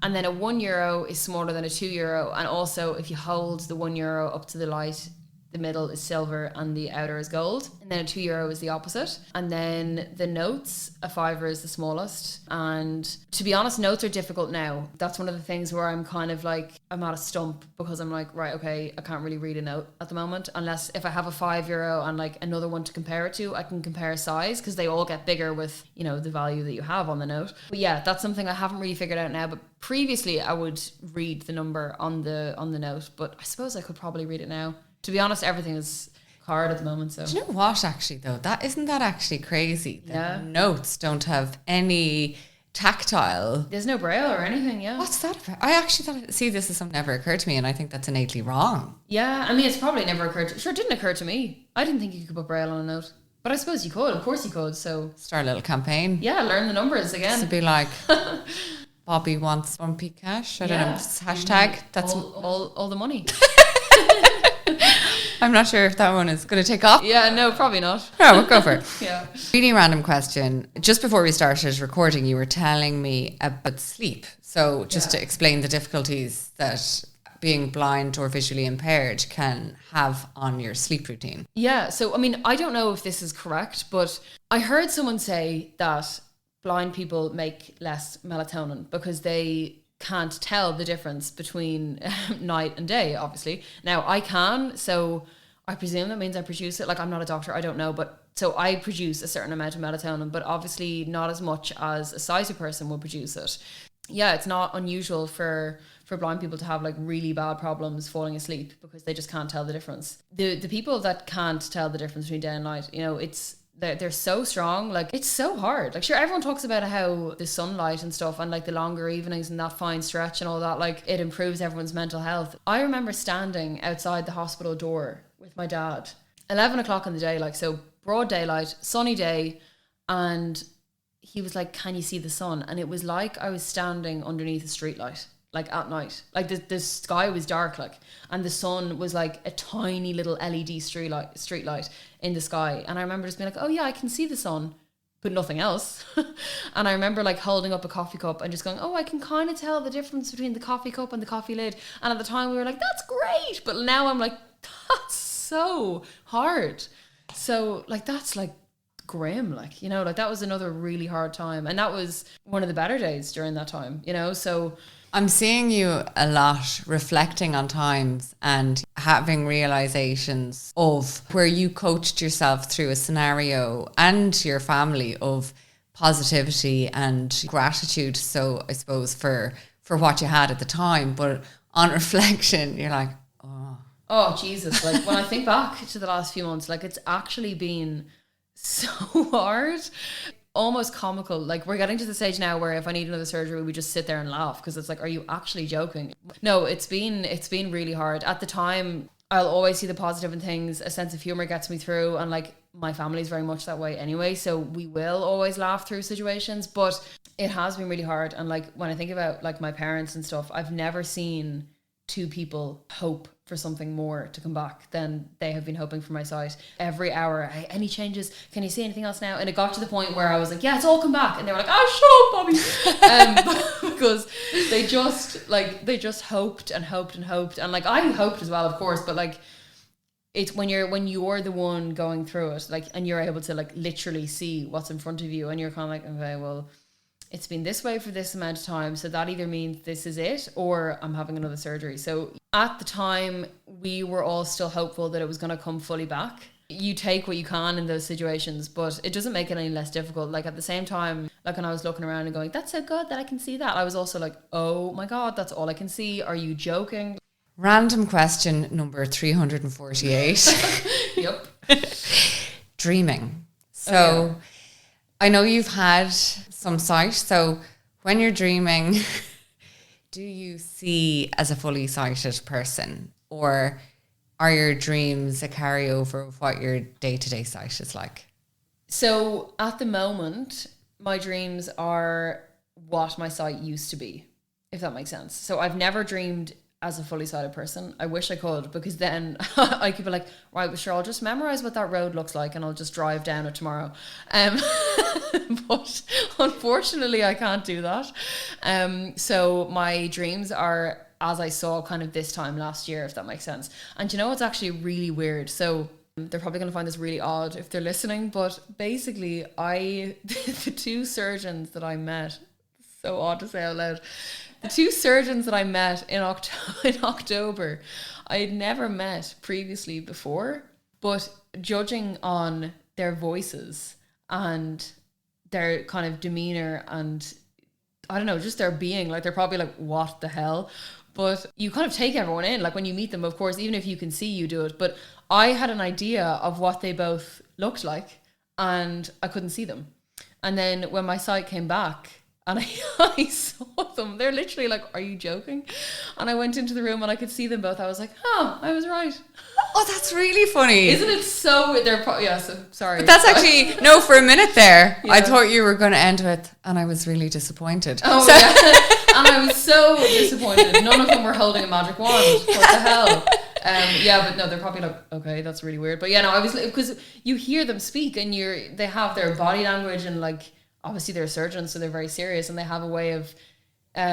And then a €1 is smaller than a €2. And also if you hold the €1 up to the light, the middle is silver and the outer is gold. And then a €2 is the opposite. And then the notes, a fiver is the smallest. And to be honest, notes are difficult now. That's one of the things where I'm kind of like, I'm at a stump because I'm like, right, okay, I can't really read a note at the moment. Unless if I have a €5 and like another one to compare it to, I can compare size because they all get bigger with, you know, the value that you have on the note. But yeah, that's something I haven't really figured out now. But previously I would read the number on the note, but I suppose I could probably read it now. To be honest, everything is card at the moment. So do you know what? Actually, though, isn't that actually crazy? That notes don't have any tactile. There's no braille or anything. Yeah. What's that about? I actually thought. See, this is something that never occurred to me, and I think that's innately wrong. Yeah, I mean, it's probably never occurred. Sure, it didn't occur to me. I didn't think you could put braille on a note, but I suppose you could. Of course, you could. So start a little campaign. Yeah, learn the numbers again. To be like. Bobby wants 1p cash. I don't know. Hashtag. That's all the money. I'm not sure if that one is going to take off. Yeah, no, probably not. No, we'll go for it. Yeah. Really random question. Just before we started recording, you were telling me about sleep. So just to explain the difficulties that being blind or visually impaired can have on your sleep routine. Yeah. So, I mean, I don't know if this is correct, but I heard someone say that blind people make less melatonin because they can't tell the difference between night and day, obviously. Now I can, so I presume that means I produce it. Like, I'm not a doctor, I don't know, but so I produce a certain amount of melatonin, but obviously not as much as a sighted person will produce it. Yeah, it's not unusual for blind people to have like really bad problems falling asleep because they just can't tell the difference. The people that can't tell the difference between day and night, you know, they're so strong. Like, it's so hard. Like, sure, everyone talks about how the sunlight and stuff and like the longer evenings and that fine stretch and all that, like, it improves everyone's mental health. I remember standing outside the hospital door with my dad, 11 o'clock in the day, like, so broad daylight, sunny day, and he was like, "Can you see the sun?" And it was like I was standing underneath a streetlight, like at night. Like the sky was dark, like, and the sun was like a tiny little LED streetlight in the sky. And I remember just being like, "Oh yeah, I can see the sun," but nothing else. And I remember like holding up a coffee cup and just going, "Oh, I can kind of tell the difference between the coffee cup and the coffee lid." And at the time we were like, "That's great," but now I'm like, that's so hard. So like, that's like grim, like, you know, like that was another really hard time, and that was one of the better days during that time, you know. So I'm seeing you a lot reflecting on times and having realizations of where you coached yourself through a scenario and your family of positivity and gratitude. So I suppose for what you had at the time, but on reflection, you're like, oh Jesus, like when I think back to the last few months, like it's actually been so hard, almost comical. Like, we're getting to the stage now where if I need another surgery, we just sit there and laugh because it's like, are you actually joking? No, it's been really hard. At the time, I'll always see the positive in things. A sense of humor gets me through, and like my family's very much that way anyway, so we will always laugh through situations. But it has been really hard, and like when I think about like my parents and stuff, I've never seen two people hope for something more to come back than they have been hoping for my sight. Every hour, "Hey, any changes? Can you see anything else now?" And it got to the point where I was like, "Yeah, it's all come back," and they were like, "Oh, shut up, Bobby," because they just hoped and hoped and hoped, and like I hoped as well, of course, but like it's when you're the one going through it, like, and you're able to like literally see what's in front of you, and you're kind of like, okay, well, it's been this way for this amount of time, so that either means this is it or I'm having another surgery. So at the time, we were all still hopeful that it was going to come fully back. You take what you can in those situations, but it doesn't make it any less difficult. Like at the same time, like when I was looking around and going, "That's so good that I can see that," I was also like, "Oh my God, that's all I can see. Are you joking?" Random question number 348. Yep. Dreaming. So I know you've had some sight. So when you're dreaming, do you see as a fully sighted person, or are your dreams a carryover of what your day-to-day sight is like? So at the moment, my dreams are what my sight used to be, if that makes sense. So I've never dreamed as a fully sighted person. I wish I could, because then I could be like, right, well, sure, I'll just memorize what that road looks like and I'll just drive down it tomorrow. But unfortunately, I can't do that. So my dreams are as I saw kind of this time last year, if that makes sense. And you know what's actually really weird? So they're probably going to find this really odd if they're listening, but basically the two surgeons that I met, so odd to say out loud, the two surgeons that I met in October, I had never met previously before, but judging on their voices and their kind of demeanor and I don't know, just their being, like they're probably like, what the hell? But you kind of take everyone in, like when you meet them, of course, even if you can see, you do it. But I had an idea of what they both looked like and I couldn't see them. And then when my sight came back, and I saw them. They're literally like, are you joking? And I went into the room and I could see them both. I was like, oh, I was right. Oh, that's really funny. Isn't it so? So sorry. But that's actually, no, for a minute there, yeah. I thought you were going to end with, and I was really disappointed. Oh, so. Yeah. And I was so disappointed. None of them were holding a magic wand. What the hell? Yeah, but no, they're probably like, okay, that's really weird. But yeah, no, I was, because you hear them speak and they have their body language and like, obviously they're surgeons, so they're very serious and they have a way of, I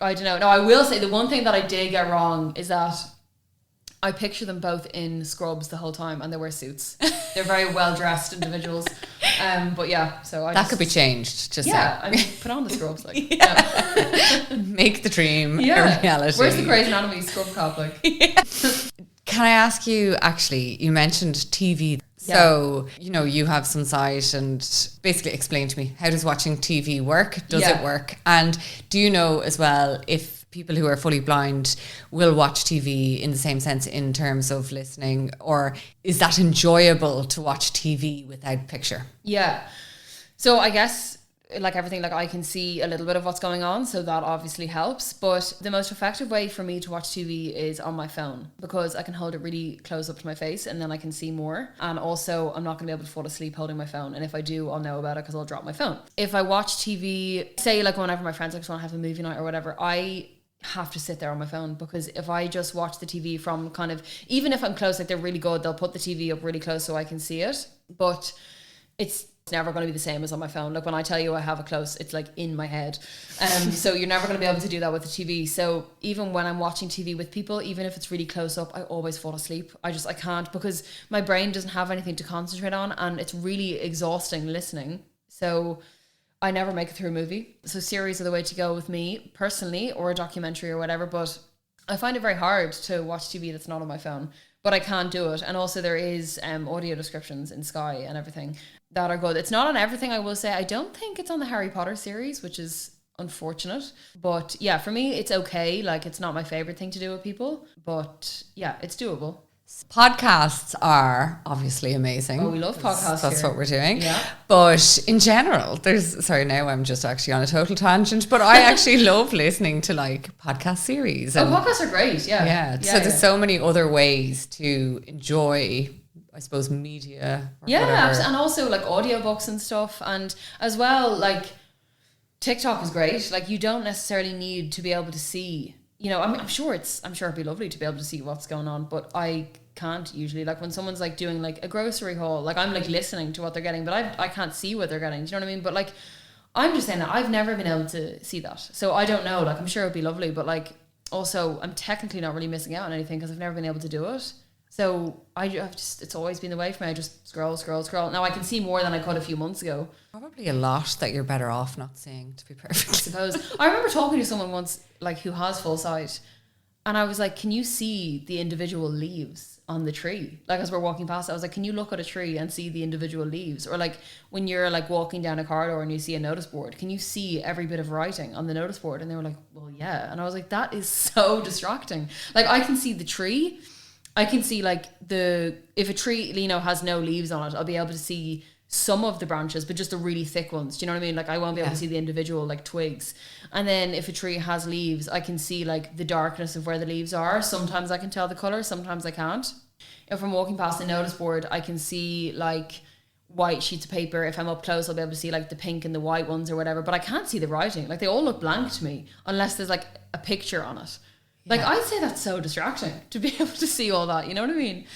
don't know. No, I will say the one thing that I did get wrong is that I picture them both in scrubs the whole time and they wear suits. They're very well-dressed individuals. But yeah, so that could be changed. Just yeah, I mean, put on the scrubs, like yeah. Make the dream a reality. Where's the Grey's Anatomy scrub cop? Like, yeah. Can I ask you? Actually, you mentioned TV. So, you know, you have some sight and basically explain to me, how does watching TV work? Does it work? And do you know as well if people who are fully blind will watch TV in the same sense in terms of listening, or is that enjoyable to watch TV without picture? Yeah. So I guess like everything, like I can see a little bit of what's going on, so that obviously helps. But the most effective way for me to watch TV is on my phone, because I can hold it really close up to my face and then I can see more. And also I'm not going to be able to fall asleep holding my phone, and if I do, I'll know about it because I'll drop my phone. If I watch TV, say like whenever my friends like want to have a movie night or whatever, I have to sit there on my phone, because if I just watch the TV from kind of, even if I'm close, like they're really good, they'll put the TV up really close so I can see it, but it's never going to be the same as on my phone. Like when I tell you I have it close, it's like in my head. So you're never going to be able to do that with the TV. So even when I'm watching TV with people, even if it's really close up, I always fall asleep. I can't, because my brain doesn't have anything to concentrate on and it's really exhausting listening. So I never make it through a movie. So series are the way to go with me personally, or a documentary or whatever. But I find it very hard to watch TV that's not on my phone, but I can't do it. And also there is audio descriptions in Sky and everything that are good. It's not on everything, I will say. I don't think it's on the Harry Potter series, which is unfortunate. But yeah, for me, it's okay. Like, it's not my favorite thing to do with people, but yeah, it's doable. Podcasts are obviously amazing. Oh, we love podcasts. That's here. What we're doing. Yeah. But in general, now I'm just actually on a total tangent, but I actually love listening to like podcast series. And podcasts are great. Yeah. So there's so many other ways to enjoy, I suppose, media. Yeah. And also like audiobooks and stuff. And as well, like TikTok is great. Like you don't necessarily need to be able to see, you know, I'm sure it'd be lovely to be able to see what's going on, but I can't usually. Like when someone's like doing like a grocery haul, like I'm like listening to what they're getting, but I can't see what they're getting. Do you know what I mean? But like, I'm just saying that I've never been able to see that. So I don't know, like I'm sure it'd be lovely, but like also I'm technically not really missing out on anything because I've never been able to do it. So it's always been the way for me. I just scroll. Now I can see more than I could a few months ago. Probably a lot that you're better off not seeing, to be perfect. I suppose. I remember talking to someone once, like who has full sight, and I was like, can you see the individual leaves on the tree? Like as we're walking past, I was like, can you look at a tree and see the individual leaves? Or like when you're like walking down a corridor and you see a notice board, can you see every bit of writing on the notice board? And they were like, well, yeah. And I was like, that is so distracting. Like I can see the tree. I can see like if a tree, you know, has no leaves on it, I'll be able to see some of the branches, but just the really thick ones. Do you know what I mean? Like I won't be able to see the individual like twigs. And then if a tree has leaves, I can see like the darkness of where the leaves are. Sometimes I can tell the color, sometimes I can't. If I'm walking past a notice board, I can see like white sheets of paper. If I'm up close, I'll be able to see like the pink and the white ones or whatever, but I can't see the writing. Like they all look blank to me unless there's like a picture on it. Like, I'd say that's so distracting to be able to see all that, you know what I mean?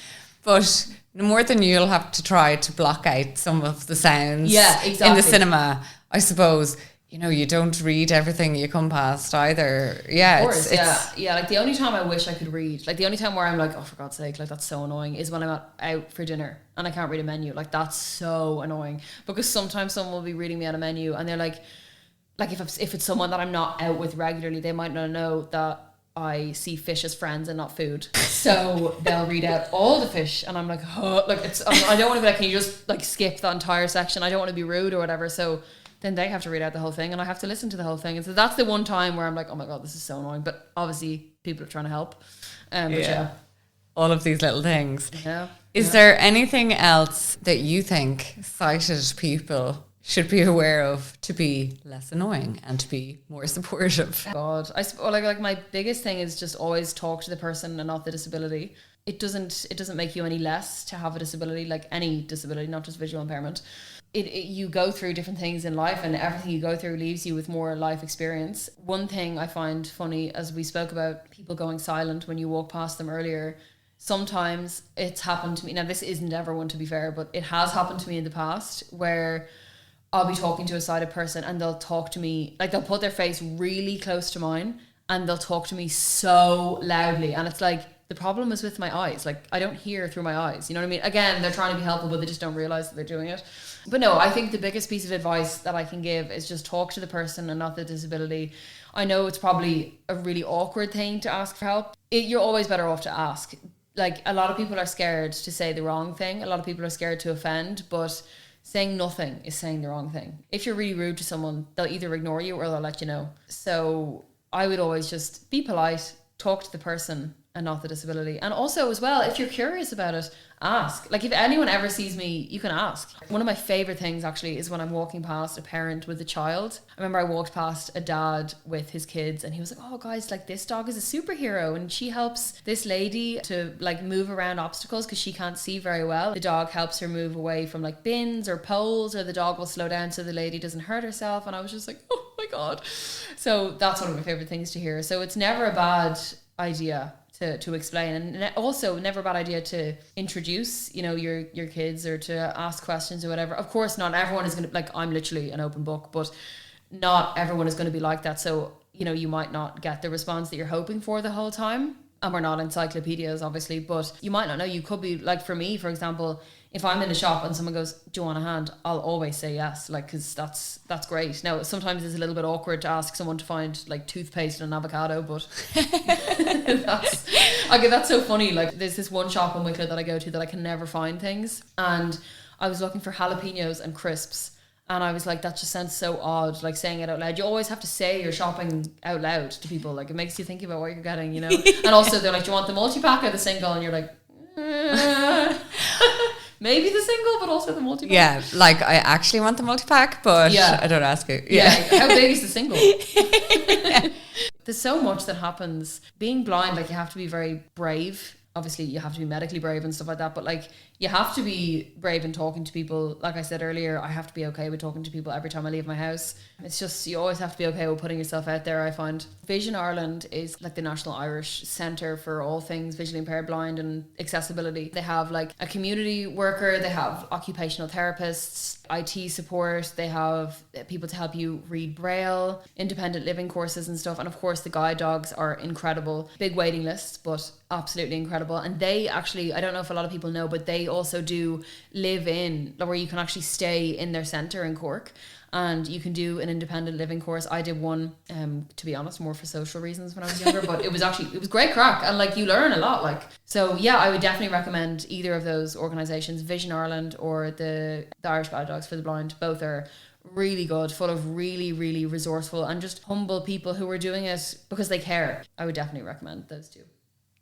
But more than you'll have to try to block out some of the sounds exactly. in the cinema, I suppose. You know, you don't read everything you come past either. Yeah, of course, yeah. Like, the only time I wish I could read, like the only time where I'm like, oh, for God's sake, like that's so annoying, is when I'm out for dinner and I can't read a menu. Like, that's so annoying, because sometimes someone will be reading me on a menu and they're like if it's someone that I'm not out with regularly, they might not know that I see fish as friends and not food. So they'll read out all the fish and I'm like, oh, like I don't want to be like, can you just like skip the entire section? I don't want to be rude or whatever. So then they have to read out the whole thing and I have to listen to the whole thing. And so that's the one time where I'm like, oh my God, this is so annoying. But obviously people are trying to help. But yeah. All of these little things. Yeah. Is there anything else that you think sighted people should be aware of to be less annoying and to be more supportive? God, like my biggest thing is just always talk to the person and not the disability. It doesn't make you any less to have a disability, like any disability, not just visual impairment. You go through different things in life, and everything you go through leaves you with more life experience. One thing I find funny, as we spoke about people going silent when you walk past them earlier, sometimes it's happened to me. Now, this isn't ever one, to be fair, but it has happened to me in the past where I'll be talking to a sighted person and they'll talk to me, like they'll put their face really close to mine and they'll talk to me so loudly. And it's like, the problem is with my eyes. Like, I don't hear through my eyes. You know what I mean? Again, they're trying to be helpful, but they just don't realize that they're doing it. But no, I think the biggest piece of advice that I can give is just talk to the person and not the disability. I know it's probably a really awkward thing to ask for help. You're always better off to ask. Like, a lot of people are scared to say the wrong thing. A lot of people are scared to offend, but saying nothing is saying the wrong thing. If you're really rude to someone, they'll either ignore you or they'll let you know. So I would always just be polite, talk to the person and not the disability. And also as well, if you're curious about it, ask. Like, if anyone ever sees me, you can ask. One of my favorite things actually is when I'm walking past a parent with a child. I remember I walked past a dad with his kids and he was like, oh guys, like this dog is a superhero and she helps this lady to like move around obstacles because she can't see very well. The dog helps her move away from like bins or poles, or the dog will slow down so the lady doesn't hurt herself. And I was just like, oh my God. So that's one of my favorite things to hear. So it's never a bad idea to explain, and also never a bad idea to introduce, you know, your kids, or to ask questions or whatever. Of course, not everyone is going to, like, I'm literally an open book, but not everyone is going to be like that. So, you know, you might not get the response that you're hoping for the whole time. And we're not encyclopedias, obviously, but you might not know. You could be, like, for me, for example, if I'm in a shop and someone goes, do you want a hand? I'll always say yes, like, because that's great. Now, sometimes it's a little bit awkward to ask someone to find, like, toothpaste and an avocado, but that's so funny. Like, there's this one shop in Wicklow that I go to that I can never find things. And I was looking for jalapenos and crisps. And I was like, that just sounds so odd, like saying it out loud. You always have to say you're shopping out loud to people. Like, it makes you think about what you're getting, you know? And also they're like, do you want the multi-pack or the single? And you're like, maybe the single, but also the multi-pack. Yeah, like, I actually want the multi-pack, but I don't ask you. Yeah. How big is the single? There's so much that happens. Being blind, like, you have to be very brave. Obviously, you have to be medically brave and stuff like that, but like, you have to be brave in talking to people. Like I said earlier, I have to be okay with talking to people every time I leave my house. It's just, you always have to be okay with putting yourself out there, I find. Vision Ireland is like the National Irish Centre for all things visually impaired, blind and accessibility. They have like a community worker, they have occupational therapists, IT support, they have people to help you read Braille, independent living courses and stuff. And of course, the guide dogs are incredible. Big waiting lists, but absolutely incredible. And they actually, I don't know if a lot of people know, but they also do live in, where you can actually stay in their centre in Cork, and you can do an independent living course. I did one, to be honest, more for social reasons when I was younger, but it was great crack, and like, you learn a lot. Like, so yeah, I would definitely recommend either of those organisations, Vision Ireland or the Irish Guide Dogs for the Blind. Both are really good, full of really, really resourceful and just humble people who are doing it because they care. I would definitely recommend those two.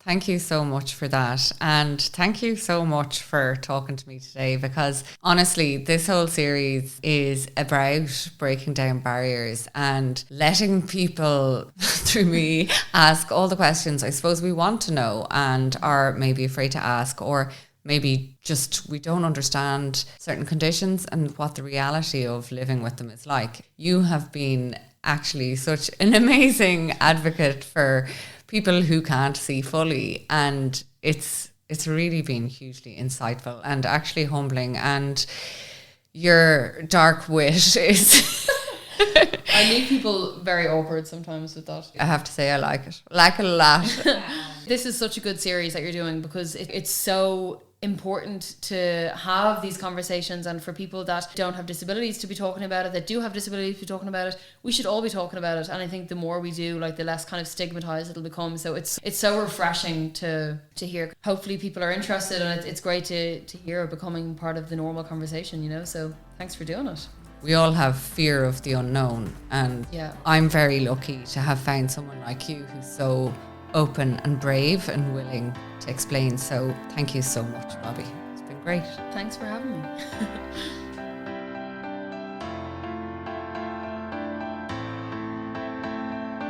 Thank you so much for that. And thank you so much for talking to me today, because honestly, this whole series is about breaking down barriers and letting people, through me, ask all the questions I suppose we want to know and are maybe afraid to ask, or maybe just we don't understand certain conditions and what the reality of living with them is like. You have been actually such an amazing advocate for people who can't see fully. And it's really been hugely insightful and actually humbling. And your dark wit is... I leave people very awkward sometimes with that. I have to say I like it. Like it a lot. This is such a good series that you're doing because it's so important to have these conversations, and for people that don't have disabilities to be talking about it, that do have disabilities to be talking about it. We should all be talking about it, and I think the more we do, like, the less kind of stigmatized it'll become. So it's so refreshing to hear. Hopefully people are interested, and it's great to hear it becoming part of the normal conversation, you know. So thanks for doing it. We all have fear of the unknown, and Yeah. I'm very lucky to have found someone like you who's so open and brave and willing to explain. So thank you so much, Robbie. It's been great. Thanks for having me.